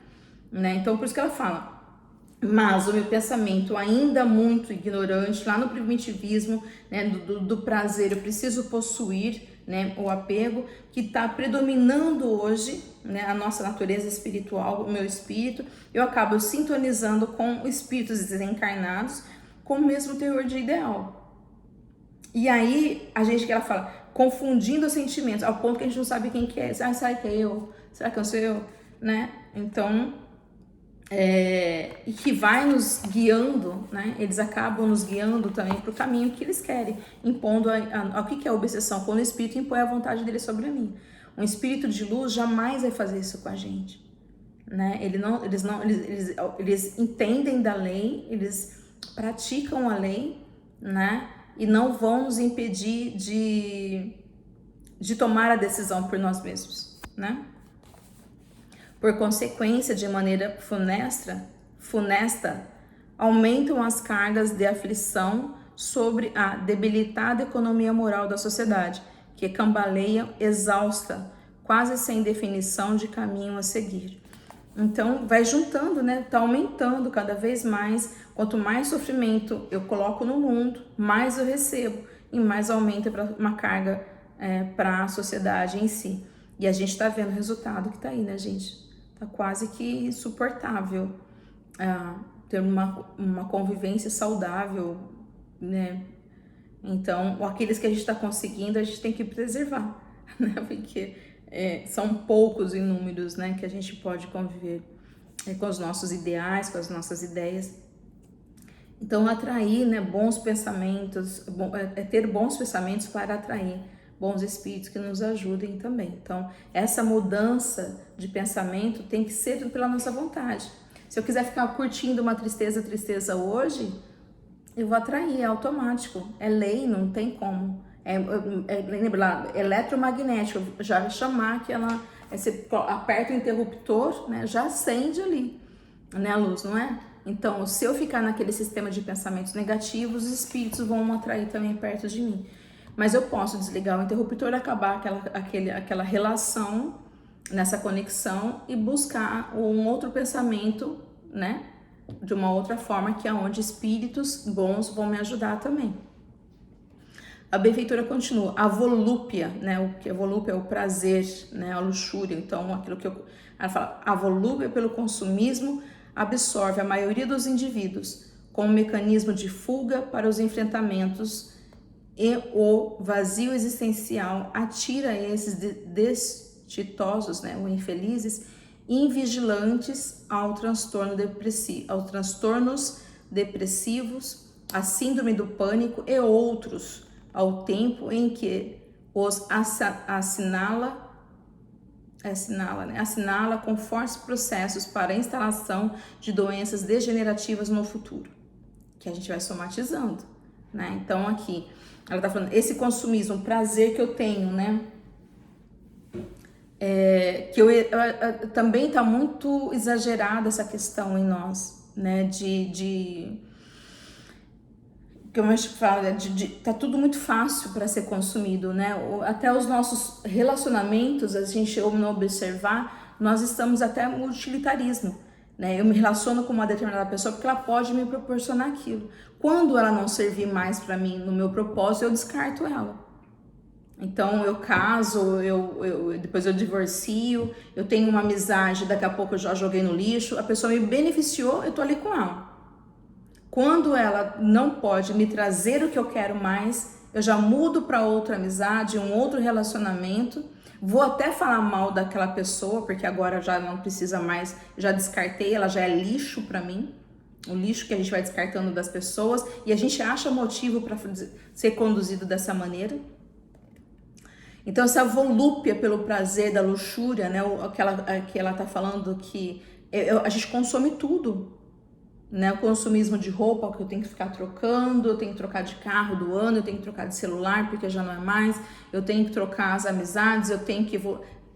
Né? Então, por isso que ela fala... Mas o meu pensamento ainda muito ignorante, lá no primitivismo, né, do prazer, eu preciso possuir, né, o apego, que está predominando hoje, né, a nossa natureza espiritual, o meu espírito, eu acabo sintonizando com espíritos desencarnados com o mesmo teor de ideal. E aí, que ela fala, confundindo os sentimentos, ao ponto que a gente não sabe quem que é. Ah, será que é eu? Será que eu sou eu? Né? Então... e que vai nos guiando, né? Eles acabam nos guiando também para o caminho que eles querem, impondo o que é a obsessão? Quando o espírito impõe a vontade dele sobre mim. Um espírito de luz jamais vai fazer isso com a gente, né? Eles entendem da lei, eles praticam a lei, né? E não vão nos impedir de tomar a decisão por nós mesmos, né? Por consequência, de maneira funesta, aumentam as cargas de aflição sobre a debilitada economia moral da sociedade, que cambaleia exausta, quase sem definição de caminho a seguir. Então, vai juntando, né? Tá aumentando cada vez mais. Quanto mais sofrimento eu coloco no mundo, mais eu recebo e mais aumenta uma carga para a sociedade em si. E a gente tá vendo o resultado que tá aí, né, gente? Tá quase que insuportável ter uma convivência saudável, né? Então, aqueles que a gente está conseguindo, a gente tem que preservar, né? Porque são poucos em números, né? Que a gente pode conviver com os nossos ideais, com as nossas ideias. Então, atrair, né, bons pensamentos, ter bons pensamentos para atrair bons espíritos que nos ajudem também. Então, essa mudança de pensamento tem que ser pela nossa vontade. Se eu quiser ficar curtindo uma tristeza hoje, eu vou atrair, é automático, é lei, não tem como. Lembra lá, eletromagnético, já vai chamar que ela, você aperta o interruptor, né, já acende ali, né, a luz, não é? Então, se eu ficar naquele sistema de pensamentos negativos, os espíritos vão atrair também perto de mim. Mas eu posso desligar o interruptor, acabar aquela relação nessa conexão e buscar um outro pensamento, né? De uma outra forma, que é onde espíritos bons vão me ajudar também. A benfeitora continua, a volúpia, né? O que a volúpia é o prazer, né? A luxúria. Então, ela fala, a volúpia pelo consumismo absorve a maioria dos indivíduos com um mecanismo de fuga para os enfrentamentos e o vazio existencial atira esses destitosos, né, ou infelizes, invigilantes aos transtornos depressivos, à síndrome do pânico e outros, ao tempo em que os assinala com fortes processos para a instalação de doenças degenerativas no futuro, que a gente vai somatizando, né? Então aqui, ela tá falando, esse consumismo, o prazer que eu tenho, né? Também tá muito exagerada essa questão em nós, né? Que eu acho que fala, tá tudo muito fácil para ser consumido, né? Até os nossos relacionamentos, a gente ou não observar, nós estamos até no utilitarismo, né? Eu me relaciono com uma determinada pessoa porque ela pode me proporcionar aquilo. Quando ela não servir mais para mim no meu propósito, eu descarto ela. Então eu caso, depois eu divorcio, eu tenho uma amizade, daqui a pouco eu já joguei no lixo, a pessoa me beneficiou, eu tô ali com ela. Quando ela não pode me trazer o que eu quero mais, eu já mudo para outra amizade, um outro relacionamento. Vou até falar mal daquela pessoa, porque agora já não precisa mais, já descartei, ela já é lixo para mim. O lixo que a gente vai descartando das pessoas e a gente acha motivo para ser conduzido dessa maneira. Então essa volúpia pelo prazer da luxúria, né? Que ela tá falando que a gente consome tudo. Né, o consumismo de roupa, que eu tenho que ficar trocando, eu tenho que trocar de carro do ano, eu tenho que trocar de celular porque já não é mais, eu tenho que trocar as amizades, eu tenho que...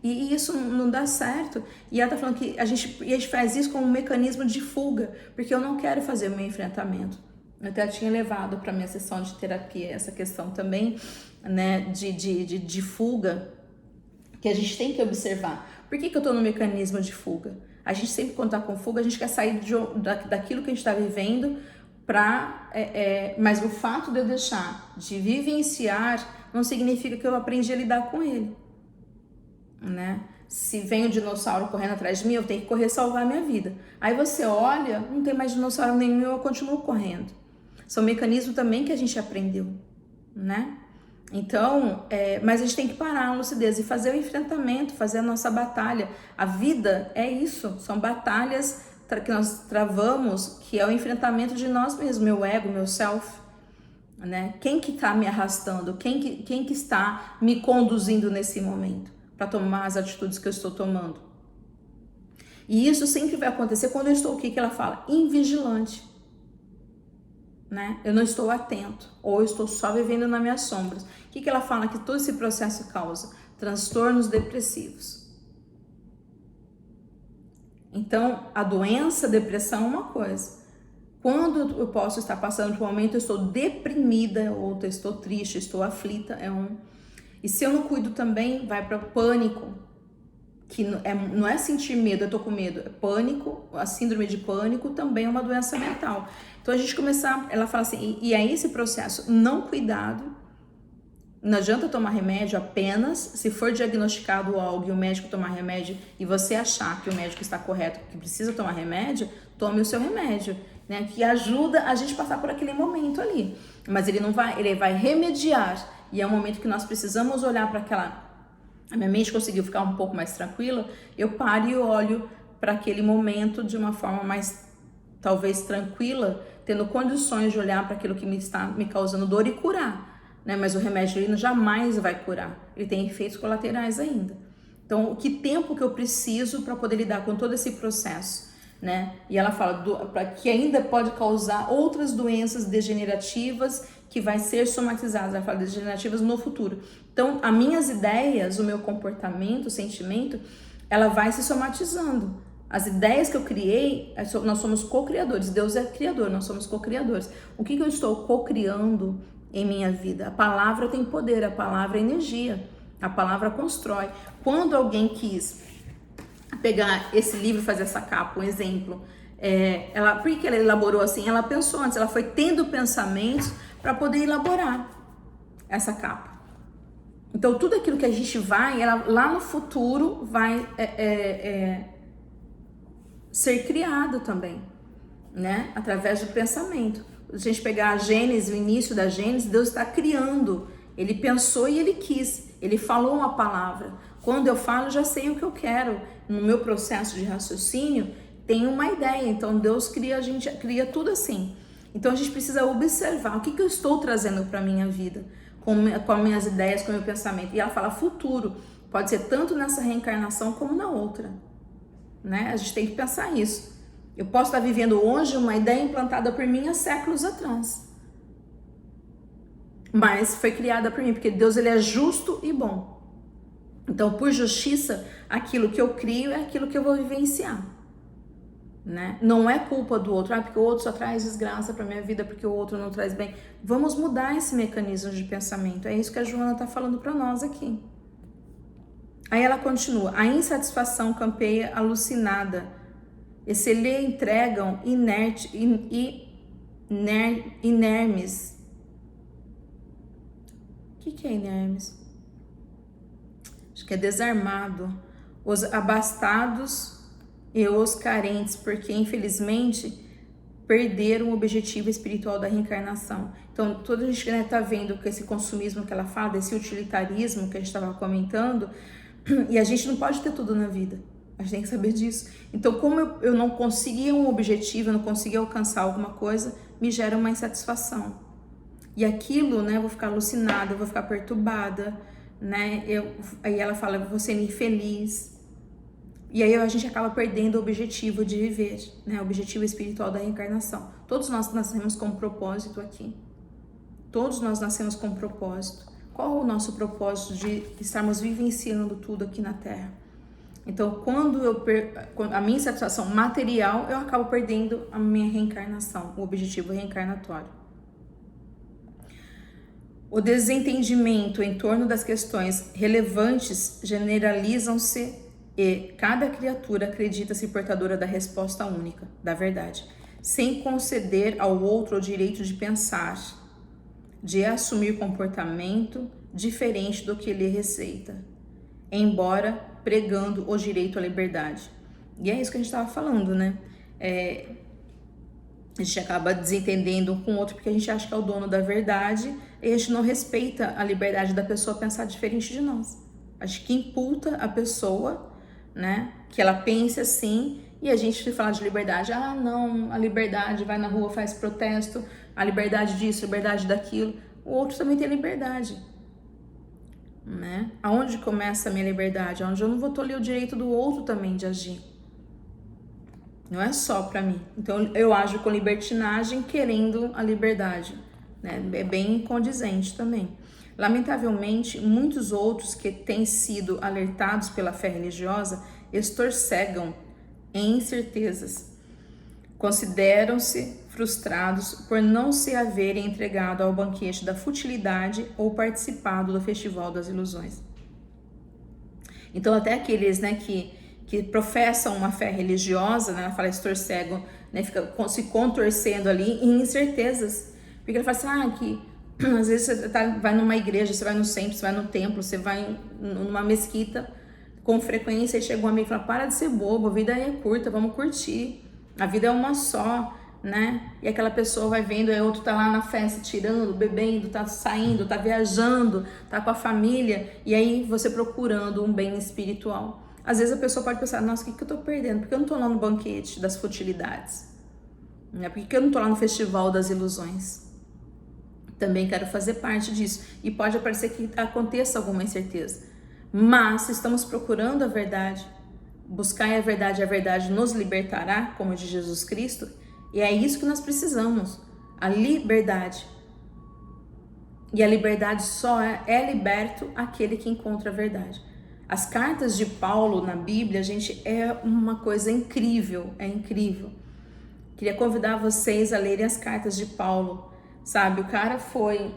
E isso não dá certo. E ela tá falando que a gente faz isso como um mecanismo de fuga, porque eu não quero fazer o meu enfrentamento. Eu até tinha levado para minha sessão de terapia essa questão também, né, de fuga, que a gente tem que observar. Por que eu tô no mecanismo de fuga? A gente sempre, quando tá com fuga, a gente quer sair daquilo que a gente está vivendo mas o fato de eu deixar de vivenciar não significa que eu aprendi a lidar com ele, né? Se vem um dinossauro correndo atrás de mim, eu tenho que correr salvar a minha vida. Aí você olha, não tem mais dinossauro nenhum e eu continuo correndo. São mecanismos também que a gente aprendeu, né? Então, mas a gente tem que parar a lucidez e fazer o enfrentamento, fazer a nossa batalha. A vida é isso, são batalhas que nós travamos, que é o enfrentamento de nós mesmos, meu ego, meu self, né? Quem que está me arrastando? Quem que está me conduzindo nesse momento para tomar as atitudes que eu estou tomando? E isso sempre vai acontecer quando eu estou, o que ela fala? Invigilante. Né? Eu não estou atento, ou eu estou só vivendo nas minhas sombras. O que ela fala que todo esse processo causa? Transtornos depressivos. Então, a doença, a depressão é uma coisa. Quando eu posso estar passando por um momento, eu estou deprimida, ou eu estou triste, estou aflita, E se eu não cuido também, vai para o pânico, que não é sentir medo, eu tô com medo, é pânico, a síndrome de pânico também é uma doença mental. Então a gente começar, ela fala assim, e aí esse processo não cuidado, não adianta tomar remédio apenas, se for diagnosticado algo e o médico tomar remédio e você achar que o médico está correto, que precisa tomar remédio, tome o seu remédio, né, que ajuda a gente a passar por aquele momento ali. Mas ele vai remediar, e é um momento que nós precisamos olhar para aquela... A minha mente conseguiu ficar um pouco mais tranquila, eu paro e olho para aquele momento de uma forma mais, talvez, tranquila, tendo condições de olhar para aquilo que está me causando dor e curar, né? Mas o remédio ele jamais vai curar, ele tem efeitos colaterais ainda. Então, que tempo que eu preciso para poder lidar com todo esse processo, né? E ela fala que ainda pode causar outras doenças degenerativas que vai ser somatizadas, ela fala degenerativas no futuro. Então, as minhas ideias, o meu comportamento, o sentimento, ela vai se somatizando. As ideias que eu criei, nós somos co-criadores. Deus é criador, nós somos co-criadores. O que eu estou co-criando em minha vida? A palavra tem poder, a palavra é energia, a palavra constrói. Quando alguém quis pegar esse livro e fazer essa capa, um exemplo, por que ela elaborou assim? Ela pensou antes, ela foi tendo pensamentos para poder elaborar essa capa. Então, tudo aquilo que a gente lá no futuro vai ser criado também, né? Através do pensamento. Se a gente pegar a Gênesis, o início da Gênesis, Deus está criando. Ele pensou e ele quis. Ele falou uma palavra. Quando eu falo, eu já sei o que eu quero. No meu processo de raciocínio, tem uma ideia. Então Deus cria, a gente cria tudo assim. Então a gente precisa observar o que eu estou trazendo para a minha vida, com as minhas ideias, com o meu pensamento. E ela fala futuro, pode ser tanto nessa reencarnação como na outra, né? A gente tem que pensar isso. Eu posso estar vivendo hoje uma ideia implantada por mim há séculos atrás, mas foi criada por mim, porque Deus, ele é justo e bom. Então, por justiça, aquilo que eu crio é aquilo que eu vou vivenciar, né? Não é culpa do outro, porque o outro só traz desgraça para minha vida, porque o outro não traz bem. Vamos mudar esse mecanismo de pensamento. É isso que a Joana está falando para nós aqui. Aí ela continua: a insatisfação campeia alucinada, e se lhe entregam inermes. O que é inermes? Acho que é desarmado. Os abastados e os carentes, porque infelizmente perderam o objetivo espiritual da reencarnação. Então, toda a gente está vendo que esse consumismo que ela fala, desse utilitarismo que a gente estava comentando, e a gente não pode ter tudo na vida. A gente tem que saber disso. Então, como eu não conseguia um objetivo, eu não conseguia alcançar alguma coisa, me gera uma insatisfação. E aquilo, né, eu vou ficar alucinada, eu vou ficar perturbada, né? Aí ela fala, eu vou ser infeliz. E aí a gente acaba perdendo o objetivo de viver, né? O objetivo espiritual da reencarnação. Todos nós nascemos com um propósito aqui. Todos nós nascemos com um propósito. Qual o nosso propósito de estarmos vivenciando tudo aqui na Terra? Então, quando a minha satisfação material, eu acabo perdendo a minha reencarnação, o objetivo reencarnatório. O desentendimento em torno das questões relevantes generalizam-se e cada criatura acredita-se portadora da resposta única, da verdade, sem conceder ao outro o direito de pensar, de assumir comportamento diferente do que lhe receita, embora pregando o direito à liberdade. E é isso que a gente estava falando, né? A gente acaba desentendendo um com o outro porque a gente acha que é o dono da verdade e a gente não respeita a liberdade da pessoa pensar diferente de nós. Acho que imputa a pessoa, né, que ela pense assim, e a gente fala de liberdade, não, a liberdade, vai na rua, faz protesto, a liberdade disso, a liberdade daquilo. O outro também tem liberdade, né? Aonde começa a minha liberdade? Onde eu não vou tolir o direito do outro também de agir. Não é só para mim. Então eu ajo com libertinagem querendo a liberdade, né? É bem condizente também. Lamentavelmente, muitos outros que têm sido alertados pela fé religiosa estorcegam em incertezas. Consideram-se frustrados por não se haverem entregado ao banquete da futilidade ou participado do festival das ilusões. Então até aqueles, né, que professam uma fé religiosa, né, ela fala estorcegam, né, fica se contorcendo ali em incertezas, porque ela fala assim, que às vezes você vai numa igreja, você vai no centro, você vai no templo, você vai numa mesquita com frequência e chega um amigo e fala, para de ser bobo, a vida é curta, vamos curtir, a vida é uma só, né? E aquela pessoa vai vendo, aí outro tá lá na festa tirando, bebendo, tá saindo, tá viajando, tá com a família, e aí você procurando um bem espiritual. Às vezes a pessoa pode pensar, nossa, o que eu tô perdendo? Por que eu não tô lá no banquete das futilidades? Por que eu não tô lá no festival das ilusões? Também quero fazer parte disso. E pode parecer que aconteça alguma incerteza. Mas se estamos procurando a verdade, buscar a verdade nos libertará, como diz Jesus Cristo, e é isso que nós precisamos, a liberdade. E a liberdade só é liberto aquele que encontra a verdade. As cartas de Paulo na Bíblia, gente, é uma coisa incrível, é incrível. Queria convidar vocês a lerem as cartas de Paulo, sabe? O cara foi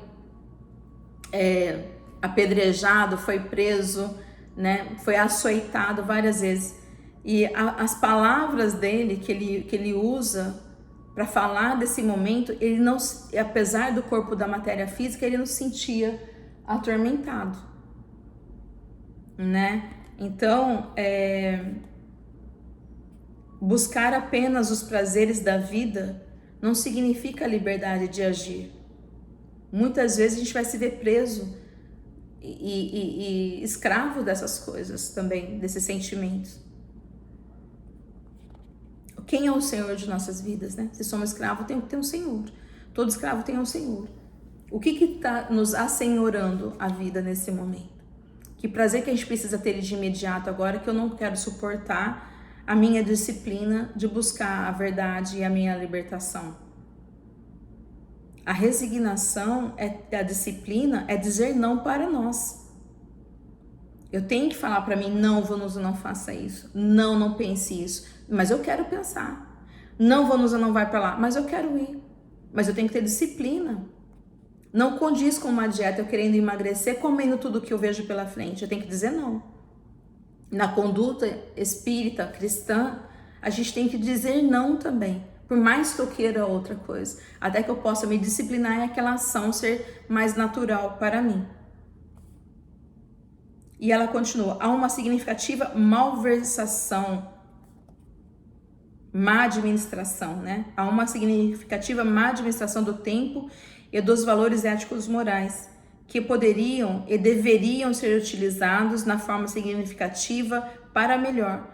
apedrejado, foi preso, né? Foi açoitado várias vezes. E as palavras dele que ele usa para falar desse momento, ele não, apesar do corpo da matéria física, ele não se sentia atormentado, né? Então, buscar apenas os prazeres da vida não significa a liberdade de agir. Muitas vezes a gente vai se ver preso e escravo dessas coisas também, desses sentimentos. Quem é o Senhor de nossas vidas, né? Se somos escravos, tem que ter um Senhor. Todo escravo tem um Senhor. O que está nos assenhorando a vida nesse momento? Que prazer que a gente precisa ter de imediato agora, que eu não quero suportar a minha disciplina de buscar a verdade e a minha libertação. A resignação, a disciplina, é dizer não para nós. Eu tenho que falar para mim, não, Vanusa, não faça isso. Não, não pense isso. Mas eu quero pensar. Não, Vanusa, não vai para lá. Mas eu quero ir. Mas eu tenho que ter disciplina. Não condiz com uma dieta, eu querendo emagrecer, comendo tudo que eu vejo pela frente. Eu tenho que dizer não. Na conduta espírita, cristã, a gente tem que dizer não também. Por mais que eu queira outra coisa. Até que eu possa me disciplinar e aquela ação ser mais natural para mim. E ela continua. Há uma significativa malversação, má administração, né? Há uma significativa má administração do tempo e dos valores éticos morais, que poderiam e deveriam ser utilizados na forma significativa para melhor,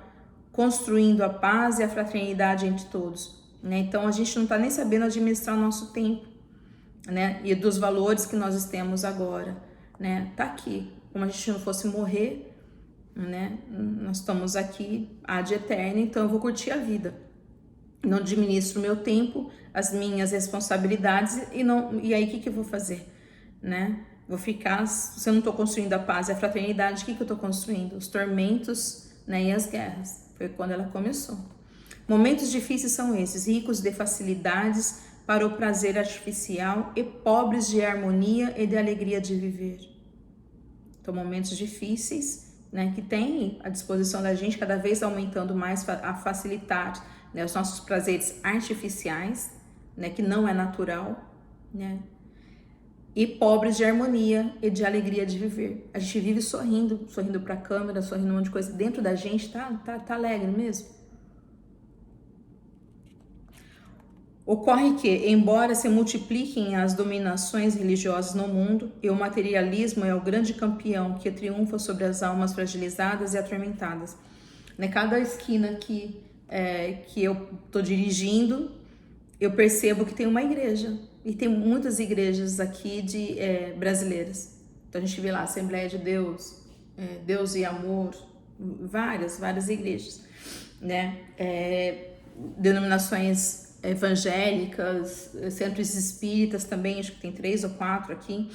construindo a paz e a fraternidade entre todos. Né? Então a gente não está nem sabendo administrar o nosso tempo, né? E dos valores que nós temos agora, né? Tá aqui, como a gente não fosse morrer, né? Nós estamos aqui ad eterno, então eu vou curtir a vida. Não administro o meu tempo, as minhas responsabilidades e aí o que eu vou fazer, né? Vou ficar, se eu não estou construindo a paz e a fraternidade, o que eu estou construindo? Os tormentos, né, e as guerras. Foi quando ela começou. Momentos difíceis são esses, ricos de facilidades para o prazer artificial e pobres de harmonia e de alegria de viver. Então, momentos difíceis, né, que tem à disposição da gente, cada vez aumentando mais a facilitar, né, os nossos prazeres artificiais, né, que não é natural, né, e pobres de harmonia e de alegria de viver. A gente vive sorrindo para a câmera, sorrindo um monte de coisa dentro da gente, tá alegre mesmo. Ocorre que, embora se multipliquem as dominações religiosas no mundo, e o materialismo é o grande campeão que triunfa sobre as almas fragilizadas e atormentadas. Em cada esquina que eu estou dirigindo, eu percebo que tem uma igreja. E tem muitas igrejas aqui brasileiras. Então a gente vê lá Assembleia de Deus, Deus e Amor, várias igrejas, né? Denominações evangélicas, centros espíritas também, acho que tem 3 ou 4 aqui,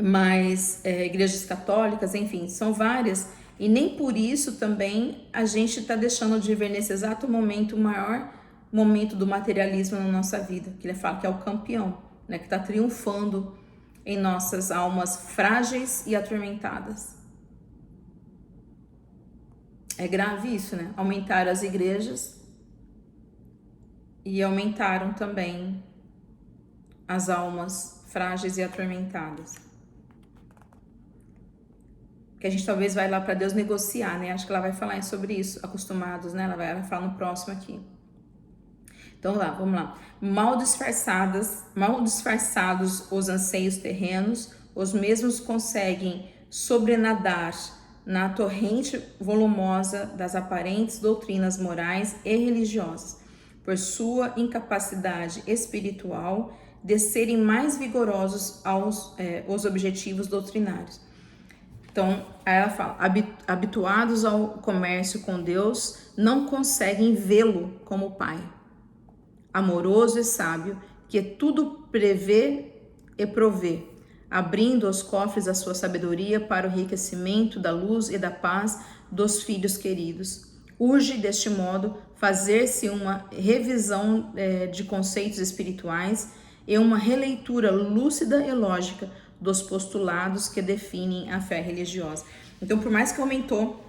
mas igrejas católicas, enfim, são várias, e nem por isso também a gente está deixando de ver nesse exato momento o maior momento do materialismo na nossa vida, que ele fala que é o campeão, né, que está triunfando em nossas almas frágeis e atormentadas. É grave isso, né? Aumentaram as igrejas e aumentaram também as almas frágeis e atormentadas. Que a gente talvez vai lá para Deus negociar, né? Acho que ela vai falar sobre isso, acostumados, né? Ela vai falar no próximo aqui. Então vamos lá. Mal disfarçados os anseios terrenos, os mesmos conseguem sobrenadar na torrente volumosa das aparentes doutrinas morais e religiosas, por sua incapacidade espiritual de serem mais vigorosos aos objetivos doutrinários. Então, aí ela fala, habituados ao comércio com Deus, não conseguem vê-lo como Pai, amoroso e sábio, que tudo prevê e provê, abrindo os cofres da sua sabedoria para o enriquecimento da luz e da paz dos filhos queridos. Urge, deste modo, fazer-se uma revisão de conceitos espirituais e uma releitura lúcida e lógica dos postulados que definem a fé religiosa. Então, por mais que aumentou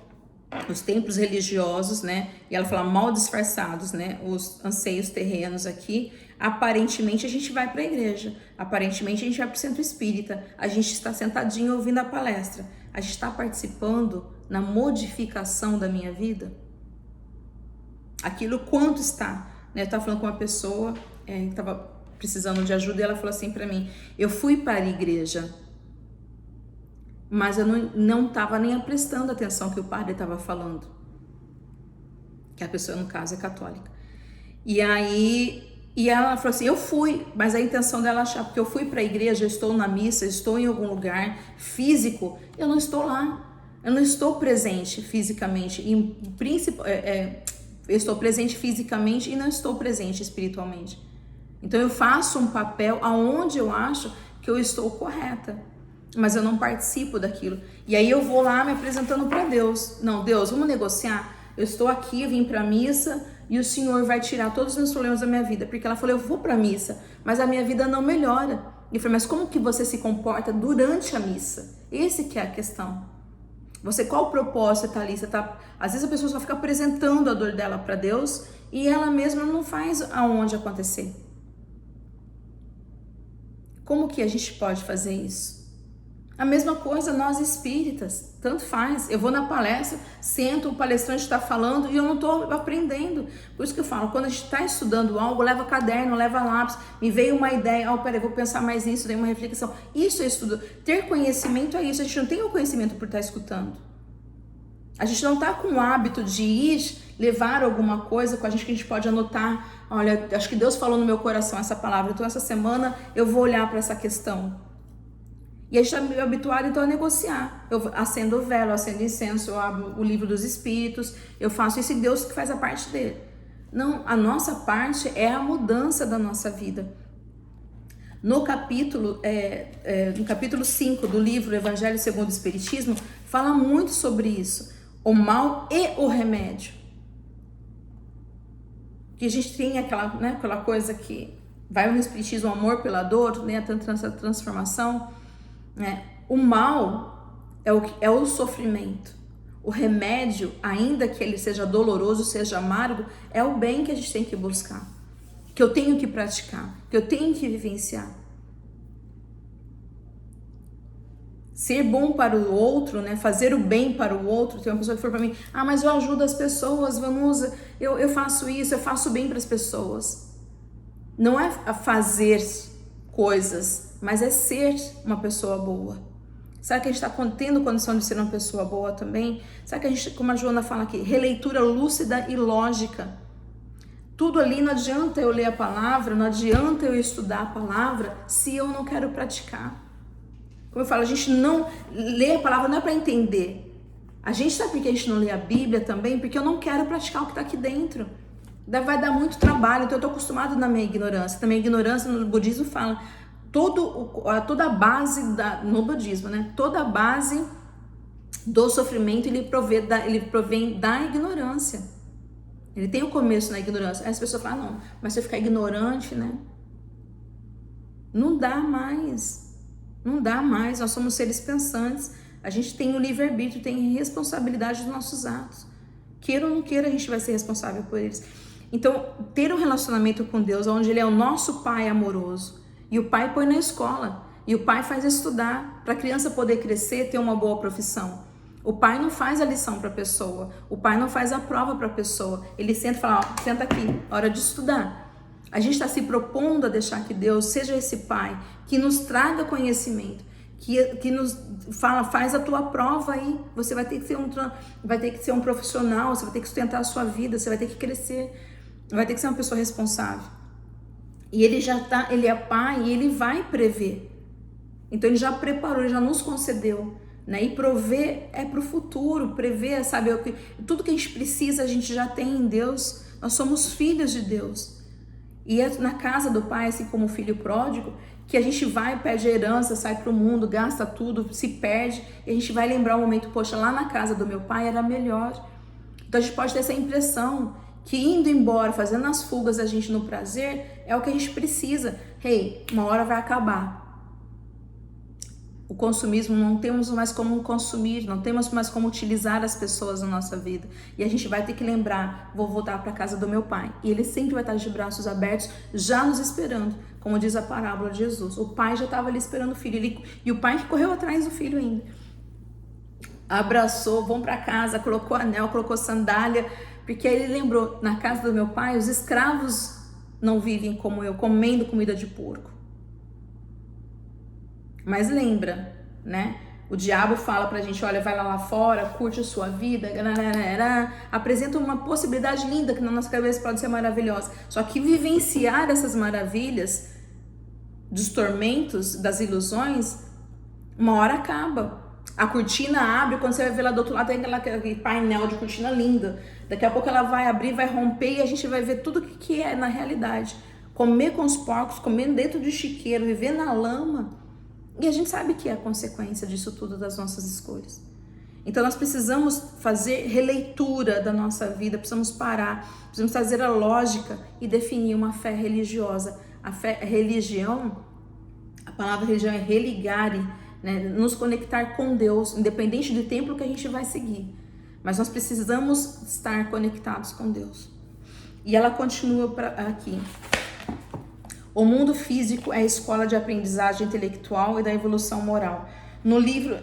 os templos religiosos, né, e ela fala mal disfarçados, né, os anseios terrenos aqui, aparentemente a gente vai para a igreja, aparentemente a gente vai para o centro espírita, a gente está sentadinho ouvindo a palestra, a gente está participando na modificação da minha vida? Aquilo quanto está, né? Eu estava falando com uma pessoa que estava precisando de ajuda e ela falou assim para mim, eu fui para a igreja, mas eu não estava nem prestando atenção que o padre estava falando, que a pessoa no caso é católica. E ela falou assim, eu fui, mas a intenção dela achar, porque eu fui para a igreja, eu estou na missa, eu estou em algum lugar físico, eu não estou lá, eu não estou presente fisicamente, eu estou presente fisicamente e não estou presente espiritualmente. Então eu faço um papel aonde eu acho que eu estou correta, mas eu não participo daquilo. E aí eu vou lá me apresentando para Deus. Não, Deus, vamos negociar. Eu estou aqui, eu vim para a missa e o Senhor vai tirar todos os meus problemas da minha vida. Porque ela falou, eu vou para a missa, mas a minha vida não melhora. E eu falei, mas como que você se comporta durante a missa? Esse que é a questão. Qual o propósito está ali? Às vezes a pessoa só fica apresentando a dor dela para Deus e ela mesma não faz aonde acontecer. Como que a gente pode fazer isso? A mesma coisa nós espíritas, tanto faz. Eu vou na palestra, sento, o palestrante está falando e eu não estou aprendendo. Por isso que eu falo, quando a gente está estudando algo, leva caderno, leva lápis, me veio uma ideia, peraí, vou pensar mais nisso, dei uma reflexão. Isso é estudo. Ter conhecimento é isso, a gente não tem o conhecimento por estar escutando. A gente não está com o hábito de ir levar alguma coisa com a gente que a gente pode anotar. Olha, acho que Deus falou no meu coração essa palavra, então essa semana eu vou olhar para essa questão. E a gente está meio habituado então a negociar. Eu acendo o velo, eu acendo incenso, eu abro o livro dos espíritos, eu faço isso e Deus que faz a parte dele. Não, a nossa parte é a mudança da nossa vida. No capítulo 5 do livro Evangelho segundo o Espiritismo, fala muito sobre isso. O mal e o remédio. Que a gente tem aquela coisa que vai no Espiritismo, o amor pela dor, né, a transformação. Né? O mal é o sofrimento. O remédio, ainda que ele seja doloroso, seja amargo, é o bem que a gente tem que buscar, que eu tenho que praticar, que eu tenho que vivenciar. Ser bom para o outro, né? Fazer o bem para o outro. Tem uma pessoa que falou para mim, mas eu ajudo as pessoas, eu faço isso, eu faço bem para as pessoas. Não é fazer coisas, mas é ser uma pessoa boa. Será que a gente está tendo condição de ser uma pessoa boa também? Será que a gente, como a Joana fala aqui, releitura lúcida e lógica? Tudo ali, não adianta eu ler a palavra, não adianta eu estudar a palavra se eu não quero praticar. Como eu falo, a gente não lê a palavra não é para entender. A gente sabe por que a gente não lê a Bíblia também? Porque eu não quero praticar o que está aqui dentro. Vai dar muito trabalho, então eu estou acostumado na minha ignorância. Também a ignorância no budismo fala, toda a base no budismo, né? Toda a base do sofrimento ele provém da ignorância. Ele tem o começo na ignorância. Aí as pessoas falam, não, mas se eu ficar ignorante, né? Não dá mais. Não dá mais, nós somos seres pensantes, a gente tem o livre-arbítrio, tem responsabilidade dos nossos atos. Queira ou não queira, a gente vai ser responsável por eles. Então, ter um relacionamento com Deus, onde Ele é o nosso Pai amoroso, e o Pai põe na escola, e o Pai faz estudar, para a criança poder crescer, ter uma boa profissão. O Pai não faz a lição para a pessoa, o Pai não faz a prova para a pessoa, Ele senta e fala, senta aqui, hora de estudar. A gente está se propondo a deixar que Deus seja esse Pai que nos traga conhecimento, que nos fala, faz a tua prova aí, você vai ter que ser um profissional, você vai ter que sustentar a sua vida, você vai ter que crescer, vai ter que ser uma pessoa responsável. E ele é Pai e Ele vai prever. Então Ele já preparou, Ele já nos concedeu, né? E prover é para o futuro, prever, sabe, tudo que a gente precisa a gente já tem em Deus, nós somos filhos de Deus. E é na casa do Pai, assim como o filho pródigo, que a gente vai, pede a herança, sai para o mundo, gasta tudo, se perde, e a gente vai lembrar o momento, poxa, lá na casa do meu pai era melhor. Então a gente pode ter essa impressão que indo embora, fazendo as fugas a gente no prazer, é o que a gente precisa. Uma hora vai acabar. O consumismo, não temos mais como consumir, não temos mais como utilizar as pessoas na nossa vida. E a gente vai ter que lembrar, vou voltar para a casa do meu pai. E ele sempre vai estar de braços abertos, já nos esperando. Como diz a parábola de Jesus. O pai já estava ali esperando o filho. E o pai que correu atrás do filho ainda. Abraçou, vão para casa, colocou anel, colocou sandália. Porque aí ele lembrou, na casa do meu pai, os escravos não vivem como eu, comendo comida de porco. Mas lembra, né? O diabo fala pra gente, olha, vai lá fora, curte a sua vida, apresenta uma possibilidade linda que na nossa cabeça pode ser maravilhosa. Só que vivenciar essas maravilhas, dos tormentos, das ilusões, uma hora acaba. A cortina abre, quando você vai ver lá do outro lado, tem aquele painel de cortina linda. Daqui a pouco ela vai abrir, vai romper e a gente vai ver tudo o que é na realidade. Comer com os porcos, comer dentro de chiqueiro, viver na lama. E a gente sabe que é a consequência disso tudo, das nossas escolhas. Então nós precisamos fazer releitura da nossa vida, precisamos parar, precisamos trazer a lógica e definir uma fé religiosa. A religião, a palavra religião é religare, né? Nos conectar com Deus, independente do templo que a gente vai seguir. Mas nós precisamos estar conectados com Deus. E ela continua aqui. O mundo físico é a escola de aprendizagem intelectual e da evolução moral. No livro,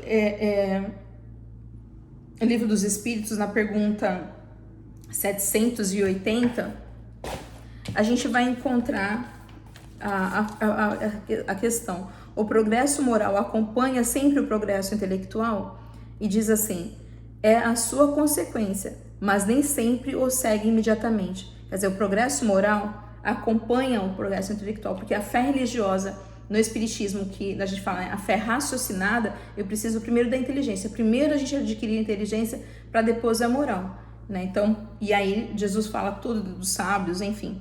Livro dos Espíritos, na pergunta 780, a gente vai encontrar a questão. O progresso moral acompanha sempre o progresso intelectual? E diz assim, é a sua consequência, mas nem sempre o segue imediatamente. Quer dizer, o progresso moral acompanha o progresso intelectual, porque a fé religiosa no espiritismo, que a gente fala, né, a fé raciocinada, eu preciso primeiro da inteligência. Primeiro a gente adquirir a inteligência para depois a moral, né? Então, e aí Jesus fala tudo dos sábios, enfim.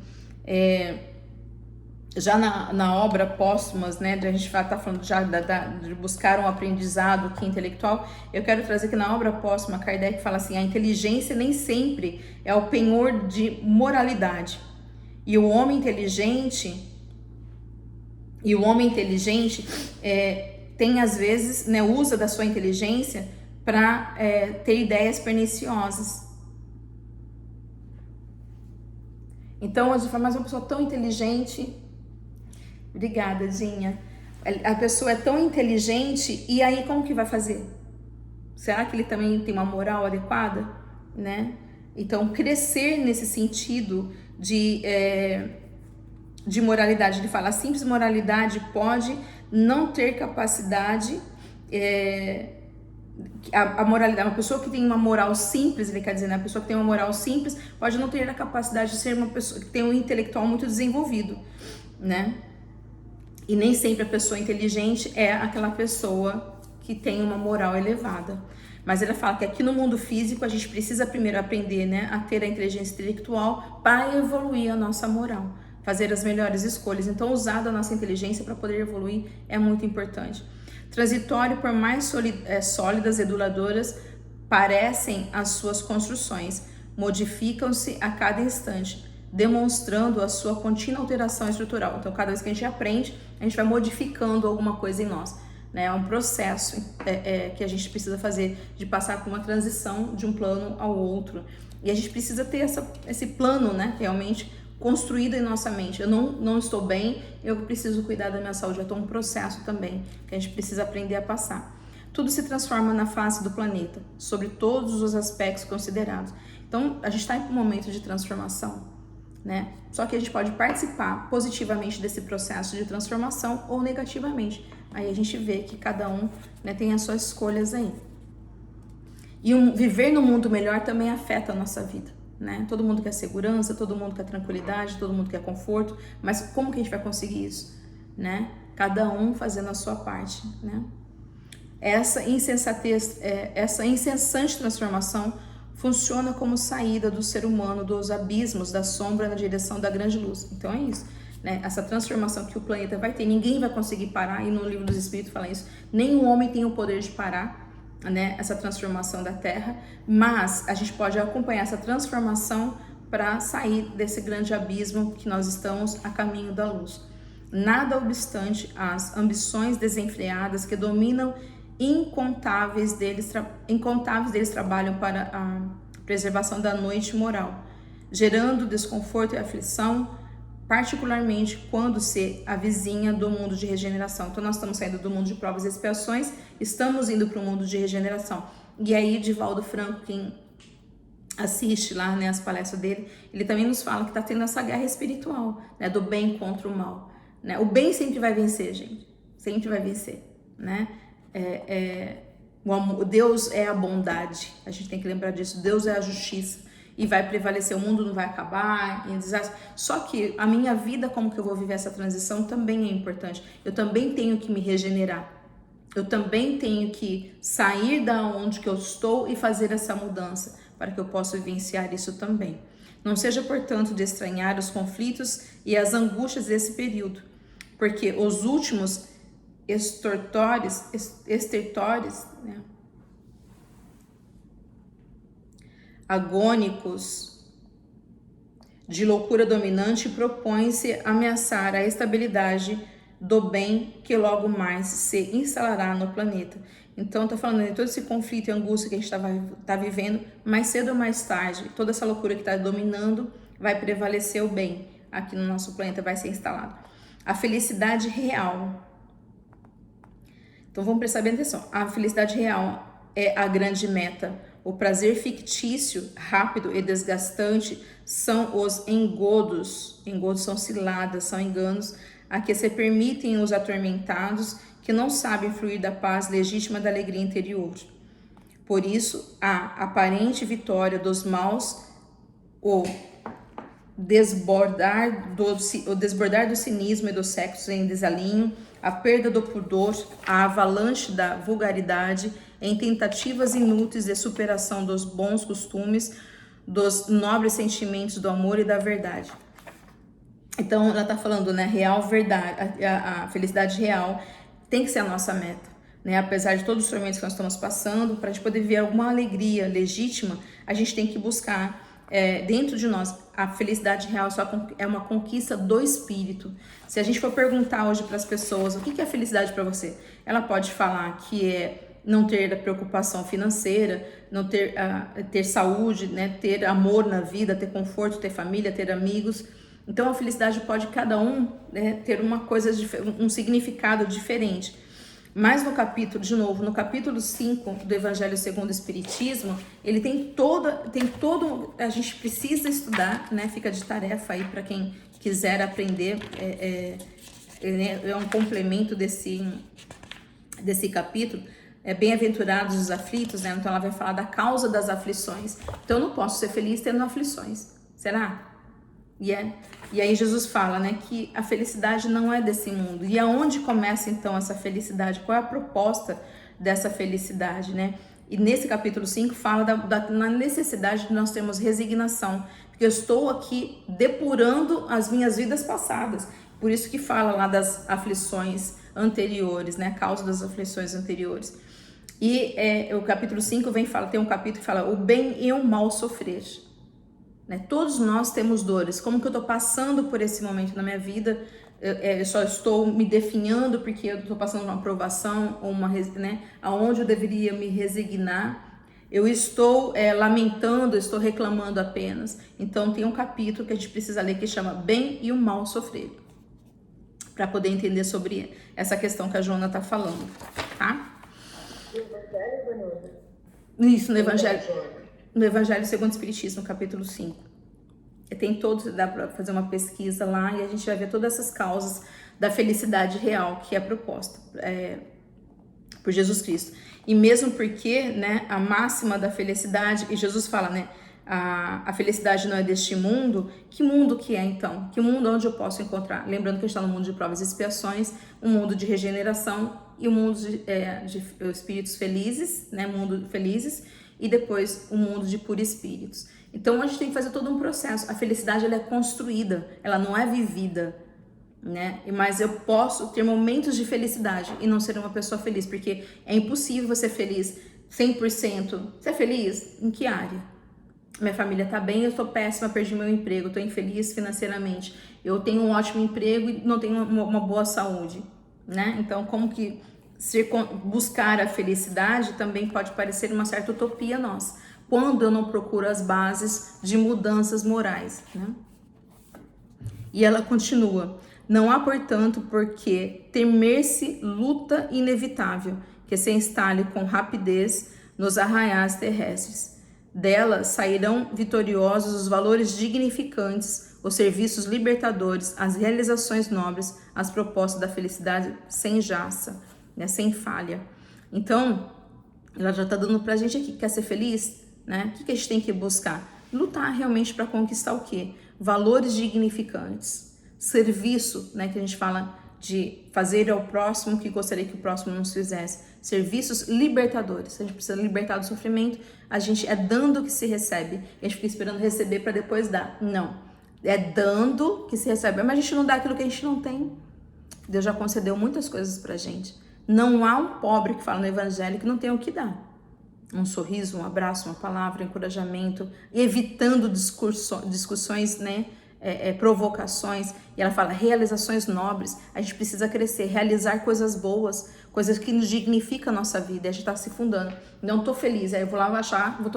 Já na obra Póstumas, né, a gente tá falando já de buscar um aprendizado que intelectual, eu quero trazer que na obra Póstuma, Kardec fala assim, a inteligência nem sempre é o penhor de moralidade. E o homem inteligente tem às vezes, né, usa da sua inteligência para ter ideias perniciosas. Então a gente fala, mas uma pessoa tão inteligente, obrigada, Dinha, a pessoa é tão inteligente, e aí como que vai fazer? Será que ele também tem uma moral adequada, né? Então crescer nesse sentido de moralidade, ele fala, a simples moralidade pode não ter capacidade, a moralidade, uma pessoa que tem uma moral simples, ele quer dizer, né? A pessoa que tem uma moral simples pode não ter a capacidade de ser uma pessoa que tem um intelectual muito desenvolvido, né? E nem sempre a pessoa inteligente é aquela pessoa que tem uma moral elevada. Mas ele fala que aqui no mundo físico a gente precisa primeiro aprender, né, a ter a inteligência intelectual para evoluir a nossa moral, fazer as melhores escolhas. Então usar da nossa inteligência para poder evoluir é muito importante. Transitório, por mais sólidas e duradouras parecem as suas construções, modificam-se a cada instante, demonstrando a sua contínua alteração estrutural. Então cada vez que a gente aprende, a gente vai modificando alguma coisa em nós. É um processo que a gente precisa fazer, de passar por uma transição de um plano ao outro. E a gente precisa ter esse plano, né, realmente construído em nossa mente. Eu não estou bem, eu preciso cuidar da minha saúde. Eu estou um processo também que a gente precisa aprender a passar. Tudo se transforma na face do planeta, sobre todos os aspectos considerados. Então, a gente está em um momento de transformação, né? Só que a gente pode participar positivamente desse processo de transformação ou negativamente. Aí a gente vê que cada um, né, tem as suas escolhas aí. E viver no mundo melhor também afeta a nossa vida, né? Todo mundo quer segurança, todo mundo quer tranquilidade, todo mundo quer conforto, mas como que a gente vai conseguir isso, né? Cada um fazendo a sua parte, né? Essa insensatez, essa incessante transformação funciona como saída do ser humano dos abismos da sombra na direção da grande luz. Então é isso, né? Essa transformação que o planeta vai ter, ninguém vai conseguir parar, e no Livro dos Espíritos fala isso, nenhum homem tem o poder de parar, né, essa transformação da Terra, mas a gente pode acompanhar essa transformação para sair desse grande abismo que nós estamos a caminho da luz. Nada obstante as ambições desenfreadas que dominam, incontáveis deles trabalham para a preservação da noite moral, gerando desconforto e aflição, particularmente quando se avizinha do mundo de regeneração. Então nós estamos saindo do mundo de provas e expiações, estamos indo para o mundo de regeneração. E aí Divaldo Franco, quem assiste lá, né, as palestras dele, ele também nos fala que está tendo essa guerra espiritual, né, do bem contra o mal, né? O bem sempre vai vencer, gente, sempre vai vencer, né? Deus é a bondade, a gente tem que lembrar disso. Deus é a justiça e vai prevalecer, o mundo não vai acabar em desastre. Só que a minha vida, como que eu vou viver essa transição, também é importante. Eu também tenho que me regenerar. Eu também tenho que sair da onde que eu estou e fazer essa mudança, para que eu possa vivenciar isso também. Não seja, portanto, de estranhar os conflitos e as angústias desse período, porque os últimos estertores, né, agônicos de loucura dominante propõem-se ameaçar a estabilidade do bem que logo mais se instalará no planeta. Então, tá falando de todo esse conflito e angústia que a gente tá vivendo, mais cedo ou mais tarde, toda essa loucura que está dominando, vai prevalecer o bem aqui no nosso planeta, vai ser instalado. A felicidade real. Então, vamos prestar bem atenção. A felicidade real é a grande meta. O prazer fictício, rápido e desgastante são os engodos. Engodos são ciladas, são enganos a que se permitem os atormentados que não sabem fluir da paz legítima da alegria interior. Por isso, a aparente vitória dos maus, o desbordar do cinismo e do sexo em desalinho, a perda do pudor, a avalanche da vulgaridade, em tentativas inúteis de superação dos bons costumes, dos nobres sentimentos do amor e da verdade. Então, ela está falando, né, real verdade, a felicidade real tem que ser a nossa meta, né? Apesar de todos os tormentos que nós estamos passando, para a gente poder viver alguma alegria legítima, a gente tem que buscar dentro de nós. A felicidade real só é uma conquista do espírito. Se a gente for perguntar hoje para as pessoas o que é felicidade para você, ela pode falar que é não ter a preocupação financeira, não ter saúde, né, ter amor na vida, ter conforto, ter família, ter amigos. Então a felicidade pode cada um, né, ter uma coisa, um significado diferente. Mas no capítulo 5 do Evangelho segundo o Espiritismo, ele tem todo, a gente precisa estudar, né? Fica de tarefa aí para quem quiser aprender, é um complemento desse capítulo. Bem-aventurados os aflitos, né? Então ela vai falar da causa das aflições. Então eu não posso ser feliz tendo aflições, será? E aí Jesus fala, né, que a felicidade não é desse mundo. E aonde começa então essa felicidade? Qual é a proposta dessa felicidade, né? E nesse capítulo 5 fala na necessidade de nós termos resignação, porque eu estou aqui depurando as minhas vidas passadas. Por isso que fala lá das aflições anteriores, né, a causa das aflições anteriores. E o capítulo 5 tem um capítulo que fala o bem e o mal sofrer. Né? Todos nós temos dores. Como que eu estou passando por esse momento na minha vida? Eu só estou me definhando porque eu estou passando uma aprovação ou né, aonde eu deveria me resignar. Eu estou lamentando, estou reclamando apenas. Então tem um capítulo que a gente precisa ler que chama Bem e o Mal Sofrer, para poder entender sobre essa questão que a Joana está falando, tá? Isso, no Evangelho segundo o Espiritismo, capítulo 5. Tem todos, dá para fazer uma pesquisa lá e a gente vai ver todas essas causas da felicidade real que é proposta por Jesus Cristo. E mesmo porque, né, a máxima da felicidade, e Jesus fala, né, a felicidade não é deste mundo. Que mundo que é então? Que mundo onde eu posso encontrar? Lembrando que a gente está no mundo de provas e expiações, um mundo de regeneração e um mundo de espíritos felizes, né, mundo felizes, e depois um mundo de puros espíritos. Então a gente tem que fazer todo um processo. A felicidade ela é construída, ela não é vivida, né? Mas eu posso ter momentos de felicidade e não ser uma pessoa feliz, porque é impossível você ser feliz 100%. Você é feliz? Em que área? Minha família tá bem, eu tô péssima, perdi meu emprego, tô infeliz financeiramente. Eu tenho um ótimo emprego e não tenho uma boa saúde, né? Então como que buscar a felicidade também pode parecer uma certa utopia nossa, quando eu não procuro as bases de mudanças morais, né? E ela continua: não há, portanto, por que temer-se luta inevitável que se instale com rapidez nos arraiais terrestres. Dela sairão vitoriosos os valores dignificantes, os serviços libertadores, as realizações nobres, as propostas da felicidade sem jaça, né, sem falha. Então, ela já está dando pra gente aqui. Quer ser feliz? Né? O que a gente tem que buscar? Lutar realmente para conquistar o quê? Valores dignificantes. Serviço, né? Que a gente fala de fazer ao próximo o que gostaria que o próximo nos fizesse. Serviços libertadores. A gente precisa libertar do sofrimento. A gente é dando que se recebe. A gente fica esperando receber para depois dar. Não. É dando que se recebe. Mas a gente não dá aquilo que a gente não tem. Deus já concedeu muitas coisas pra gente. Não há um pobre que fala no evangelho que não tem o que dar. Um sorriso, um abraço, uma palavra, um encorajamento, evitando discussões, né? Provocações. E ela fala realizações nobres. A gente precisa crescer, realizar coisas boas, coisas que nos dignificam a nossa vida. A gente está se fundando. Não tô feliz, aí eu vou lá baixar, vou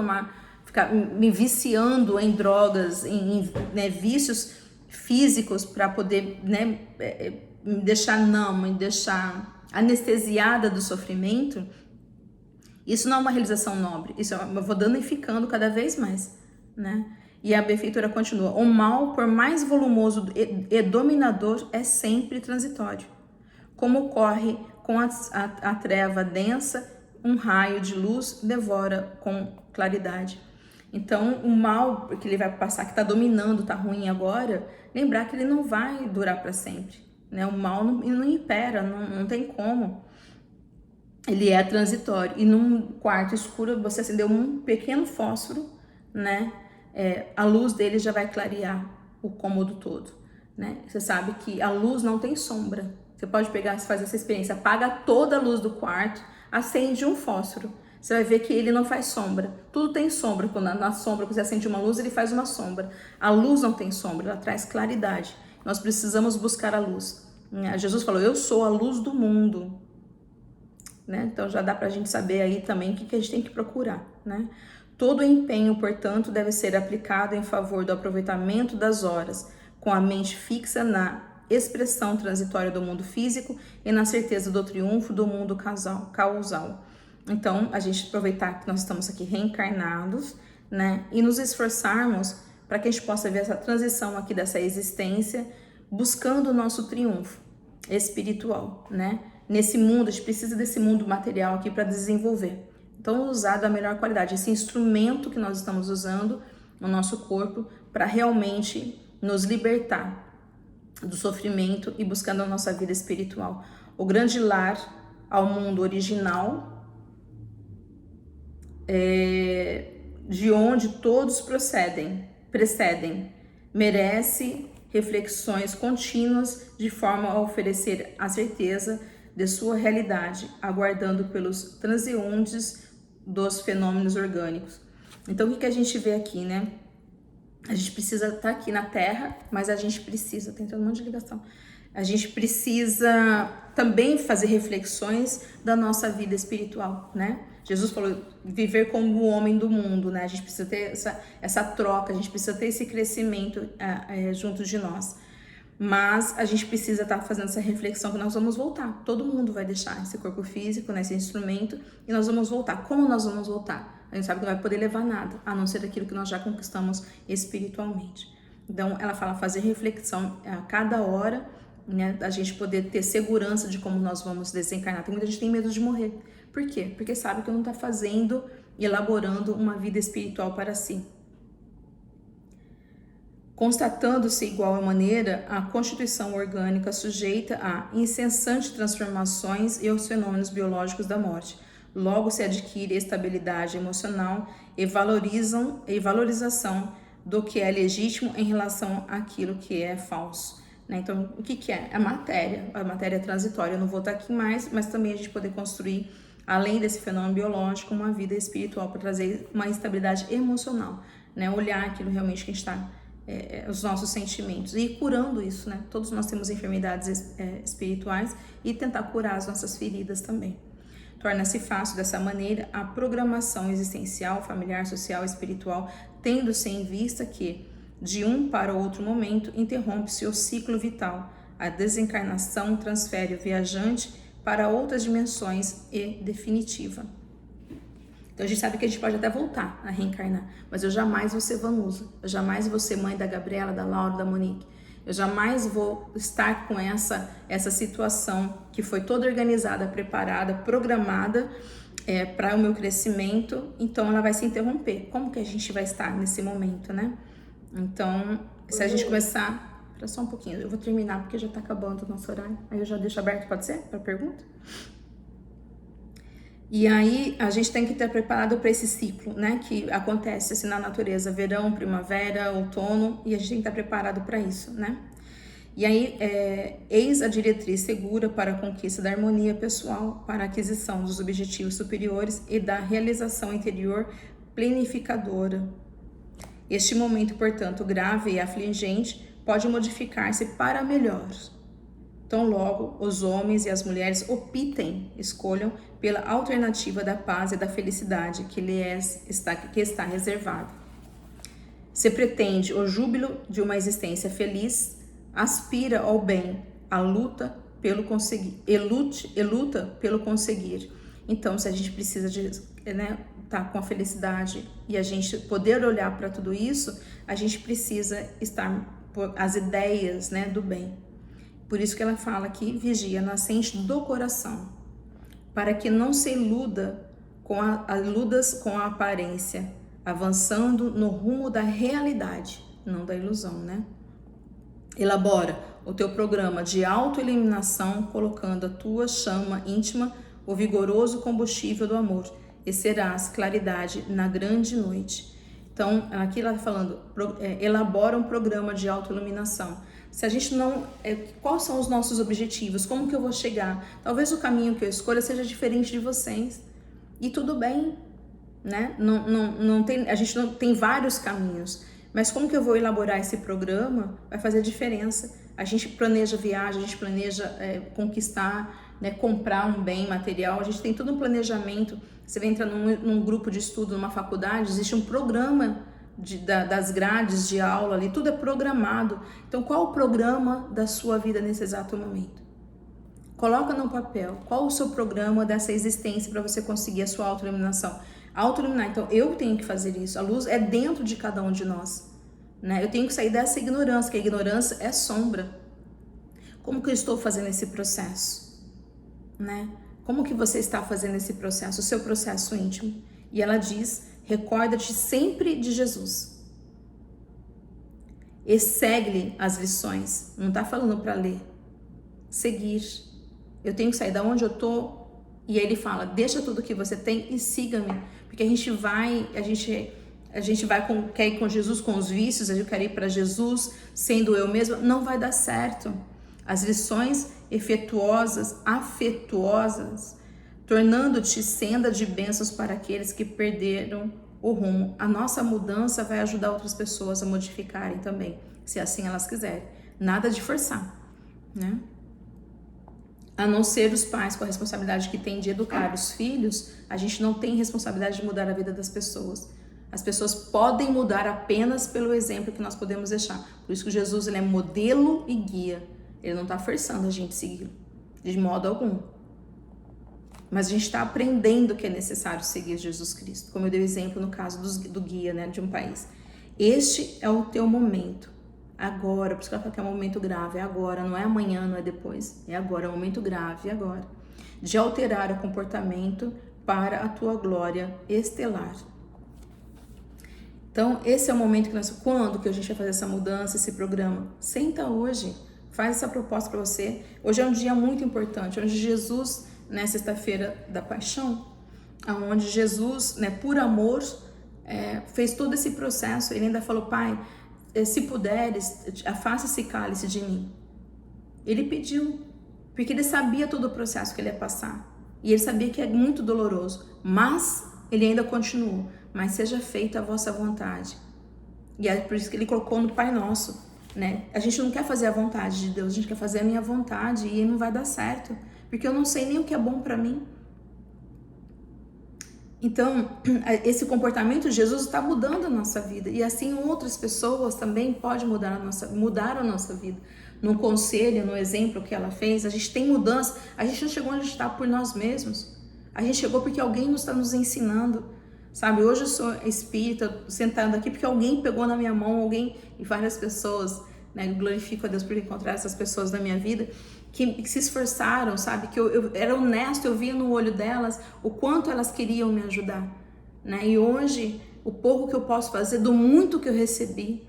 ficar me viciando em drogas, em né, vícios físicos para poder, né, me deixar anestesiada do sofrimento. Isso não é uma realização nobre, isso eu vou danificando cada vez mais, né? E a benfeitora continua: o mal, por mais volumoso e dominador, é sempre transitório. Como ocorre com a treva densa, um raio de luz devora com claridade. Então, o mal que ele vai passar, que está dominando, está ruim agora, lembrar que ele não vai durar para sempre, né? O mal não impera, não tem como. Ele é transitório. E num quarto escuro, você acendeu um pequeno fósforo, né? A luz dele já vai clarear o cômodo todo, né? Você sabe que a luz não tem sombra. Você pode pegar, fazer essa experiência, apaga toda a luz do quarto, acende um fósforo. Você vai ver que ele não faz sombra. Tudo tem sombra. Quando na sombra você acende uma luz, ele faz uma sombra. A luz não tem sombra, ela traz claridade. Nós precisamos buscar a luz. Jesus falou: eu sou a luz do mundo. Né? Então já dá pra gente saber aí também o que a gente tem que procurar, né? Todo empenho, portanto, deve ser aplicado em favor do aproveitamento das horas, com a mente fixa na expressão transitória do mundo físico e na certeza do triunfo do mundo causal. Então, a gente aproveitar que nós estamos aqui reencarnados, né? E nos esforçarmos para que a gente possa ver essa transição aqui dessa existência, buscando o nosso triunfo espiritual, né? Nesse mundo, a gente precisa desse mundo material aqui para desenvolver. Então, usar da melhor qualidade esse instrumento que nós estamos usando no nosso corpo para realmente nos libertar do sofrimento e buscando a nossa vida espiritual. O grande lar ao mundo original, de onde todos precedem, merece reflexões contínuas de forma a oferecer a certeza de sua realidade, aguardando pelos transeuntes dos fenômenos orgânicos. Então, o que a gente vê aqui, né? A gente precisa estar aqui na Terra, mas a gente precisa, tem um monte de ligação, a gente precisa também fazer reflexões da nossa vida espiritual, né? Jesus falou, viver como o homem do mundo, né? A gente precisa ter essa troca, a gente precisa ter esse crescimento junto de nós. Mas a gente precisa estar fazendo essa reflexão que nós vamos voltar. Todo mundo vai deixar esse corpo físico, né, esse instrumento, e nós vamos voltar. Como nós vamos voltar? A gente sabe que não vai poder levar nada, a não ser aquilo que nós já conquistamos espiritualmente. Então, ela fala fazer reflexão a cada hora, né, a gente poder ter segurança de como nós vamos desencarnar. Tem muita gente que tem medo de morrer. Por quê? Porque sabe que não está fazendo, elaborando uma vida espiritual para si. Constatando-se igual maneira a constituição orgânica sujeita a incessantes transformações e aos fenômenos biológicos da morte. Logo se adquire estabilidade emocional e valorização do que é legítimo em relação àquilo que é falso. Né? Então, o que é? A matéria transitória. Eu não vou estar aqui mais, mas também a gente poder construir, além desse fenômeno biológico, uma vida espiritual para trazer uma estabilidade emocional. Né? Olhar aquilo realmente que a gente está... os nossos sentimentos e ir curando isso, né? Todos nós temos enfermidades espirituais e tentar curar as nossas feridas também. Torna-se fácil dessa maneira a programação existencial, familiar, social, espiritual, tendo-se em vista que de um para outro momento interrompe-se o ciclo vital. A desencarnação transfere o viajante para outras dimensões e definitiva. Então a gente sabe que a gente pode até voltar a reencarnar, mas eu jamais vou ser Vanusa, eu jamais vou ser mãe da Gabriela, da Laura, da Monique. Eu jamais vou estar com essa situação que foi toda organizada, preparada, programada para o meu crescimento, então ela vai se interromper. Como que a gente vai estar nesse momento, né? Então, se a gente começar... Espera só um pouquinho, eu vou terminar porque já tá acabando o nosso horário. Aí eu já deixo aberto, pode ser? Para pergunta? E aí a gente tem que estar preparado para esse ciclo, né? Que acontece assim na natureza, verão, primavera, outono, e a gente tem que estar preparado para isso, né? E aí, eis a diretriz segura para a conquista da harmonia pessoal, para a aquisição dos objetivos superiores e da realização interior planificadora. Este momento, portanto, grave e afligente, pode modificar-se para melhor. Então, logo, os homens e as mulheres optem, escolham pela alternativa da paz e da felicidade que está reservada. Se pretende o júbilo de uma existência feliz, aspira ao bem, a luta pelo conseguir, e luta pelo conseguir. Então, se a gente precisa de tá com a felicidade e a gente poder olhar para tudo isso, a gente precisa estar por as ideias, né, do bem. Por isso que ela fala aqui, vigia a nascente do coração, para que não se iluda iludas com a aparência, avançando no rumo da realidade, não da ilusão, né? Elabora o teu programa de autoeliminação, colocando a tua chama íntima, o vigoroso combustível do amor, e serás claridade na grande noite. Então, aqui ela está falando, elabora um programa de autoiluminação. Se a gente não... quais são os nossos objetivos? Como que eu vou chegar? Talvez o caminho que eu escolha seja diferente de vocês. E tudo bem, né? A gente não tem vários caminhos. Mas como que eu vou elaborar esse programa vai fazer diferença. A gente planeja viagem, a gente planeja conquistar, né, comprar um bem material. A gente tem todo um planejamento. Você vai entrar num grupo de estudo, numa faculdade, existe um programa das grades de aula ali, tudo é programado. Então, qual o programa da sua vida nesse exato momento? Coloca no papel, qual o seu programa dessa existência para você conseguir a sua autoiluminação. Autoiluminar, então eu tenho que fazer isso, a luz é dentro de cada um de nós, né? Eu tenho que sair dessa ignorância, que a ignorância é sombra. Como que eu estou fazendo esse processo, né? Como que você está fazendo esse processo, o seu processo íntimo? E ela diz, recorda-te sempre de Jesus. E segue-lhe as lições. Não está falando para ler. Seguir. Eu tenho que sair da onde eu estou. E aí ele fala, deixa tudo que você tem e siga-me. Porque a gente vai quer ir com Jesus com os vícios, eu quero ir para Jesus sendo eu mesma. Não vai dar certo. As lições afetuosas, tornando-te senda de bênçãos para aqueles que perderam o rumo. A nossa mudança vai ajudar outras pessoas a modificarem também, se assim elas quiserem. Nada de forçar, né? A não ser os pais com a responsabilidade que têm de educar os filhos, a gente não tem responsabilidade de mudar a vida das pessoas. As pessoas podem mudar apenas pelo exemplo que nós podemos deixar. Por isso que Jesus ele é modelo e guia. Ele não está forçando a gente a segui-lo, de modo algum. Mas a gente está aprendendo que é necessário seguir Jesus Cristo. Como eu dei o exemplo no caso do guia, né, de um país. Este é o teu momento. Agora, por isso que ela fala que é um momento grave. É agora, não é amanhã, não é depois. É agora, é um momento grave, é agora. De alterar o comportamento para a tua glória estelar. Então, esse é o momento que quando que a gente vai fazer essa mudança, esse programa? Senta hoje, faz essa proposta para você. Hoje é um dia muito importante, onde Jesus, né, sexta-feira da paixão, onde Jesus, né, por amor, fez todo esse processo. Ele ainda falou, Pai, se puderes, afasta esse cálice de mim. Ele pediu, porque ele sabia todo o processo que ele ia passar. E ele sabia que é muito doloroso, mas ele ainda continuou. Mas seja feita a vossa vontade. E é por isso que ele colocou no Pai Nosso, né? A gente não quer fazer a vontade de Deus, a gente quer fazer a minha vontade e não vai dar certo, porque eu não sei nem o que é bom para mim. Então, esse comportamento de Jesus está mudando a nossa vida. E assim outras pessoas também podem mudar a nossa vida. No conselho, no exemplo que ela fez, a gente tem mudança. A gente não chegou onde a gente está por nós mesmos. A gente chegou porque alguém está nos ensinando. Sabe, hoje eu sou espírita, sentada aqui porque alguém pegou na minha mão, e várias pessoas, né, glorifico a Deus por encontrar essas pessoas na minha vida, que se esforçaram, sabe? Que eu era honesto, eu via no olho delas o quanto elas queriam me ajudar, né? E hoje, o pouco que eu posso fazer, do muito que eu recebi,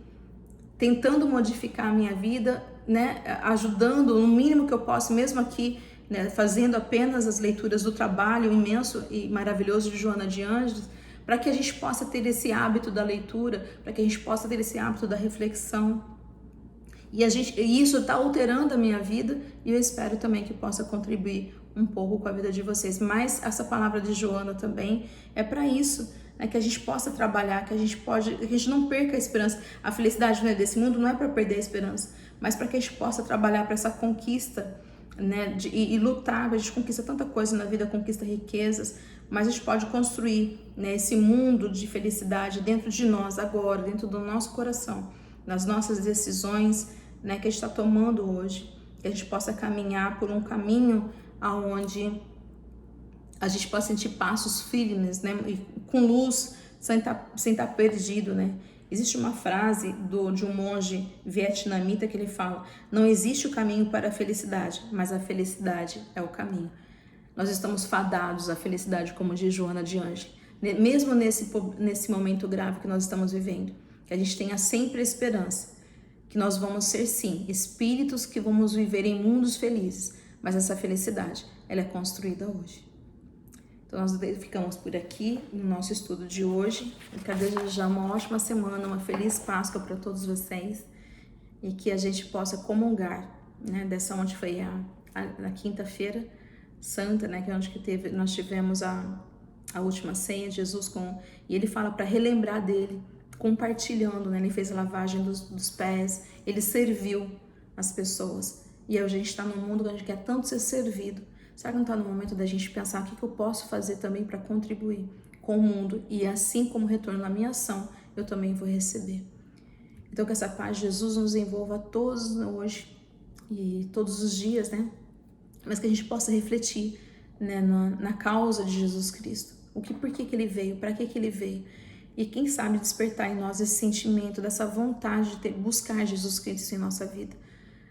tentando modificar a minha vida, né? Ajudando no mínimo que eu posso, mesmo aqui, né? Fazendo apenas as leituras do trabalho imenso e maravilhoso de Joana de Ângeles, para que a gente possa ter esse hábito da leitura, para que a gente possa ter esse hábito da reflexão. E isso está alterando a minha vida e eu espero também que possa contribuir um pouco com a vida de vocês. Mas essa palavra de Joana também é para isso, né? Que a gente possa trabalhar, que a gente não perca a esperança. A felicidade, né, desse mundo não é para perder a esperança, mas para que a gente possa trabalhar para essa conquista, né, e lutar. A gente conquista tanta coisa na vida, conquista riquezas, mas a gente pode construir, né, esse mundo de felicidade dentro de nós agora, dentro do nosso coração, nas nossas decisões, né, que a gente está tomando hoje, que a gente possa caminhar por um caminho aonde a gente possa sentir passos firmes, né, e com luz, sem estar perdido, né. Existe uma frase de um monge vietnamita que ele fala: não existe o caminho para a felicidade, mas a felicidade é o caminho. Nós estamos fadados à felicidade, como diz Joana de Ângeles, mesmo nesse momento grave que nós estamos vivendo, que a gente tenha sempre a esperança que nós vamos ser, sim, espíritos que vamos viver em mundos felizes, mas essa felicidade, ela é construída hoje. Então nós ficamos por aqui no nosso estudo de hoje. Eu quero desejar uma ótima semana, uma feliz Páscoa para todos vocês e que a gente possa comungar, né, dessa onde foi a quinta-feira santa, né, que é onde nós tivemos a última ceia de Jesus e ele fala para relembrar dele, compartilhando, né? Ele fez a lavagem dos pés, ele serviu as pessoas. E a gente está num mundo onde a gente quer tanto ser servido. Será que não está no momento da gente pensar o que eu posso fazer também para contribuir com o mundo? E assim como retorno na minha ação, eu também vou receber. Então que essa paz de Jesus nos envolva a todos hoje e todos os dias, né? Mas que a gente possa refletir, né, na causa de Jesus Cristo. Por que ele veio, para que ele veio. E quem sabe despertar em nós esse sentimento, dessa vontade de buscar Jesus Cristo em nossa vida.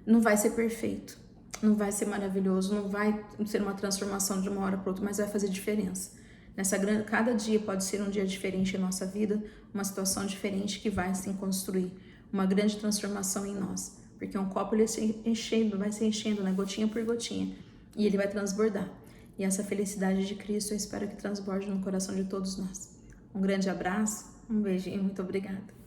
Não vai ser perfeito, não vai ser maravilhoso, não vai ser uma transformação de uma hora para outra, mas vai fazer diferença. Cada dia pode ser um dia diferente em nossa vida, uma situação diferente que vai se construir uma grande transformação em nós. Porque um copo ele vai se enchendo, né, gotinha por gotinha, e ele vai transbordar. E essa felicidade de Cristo eu espero que transborde no coração de todos nós. Um grande abraço, um beijinho, muito obrigada.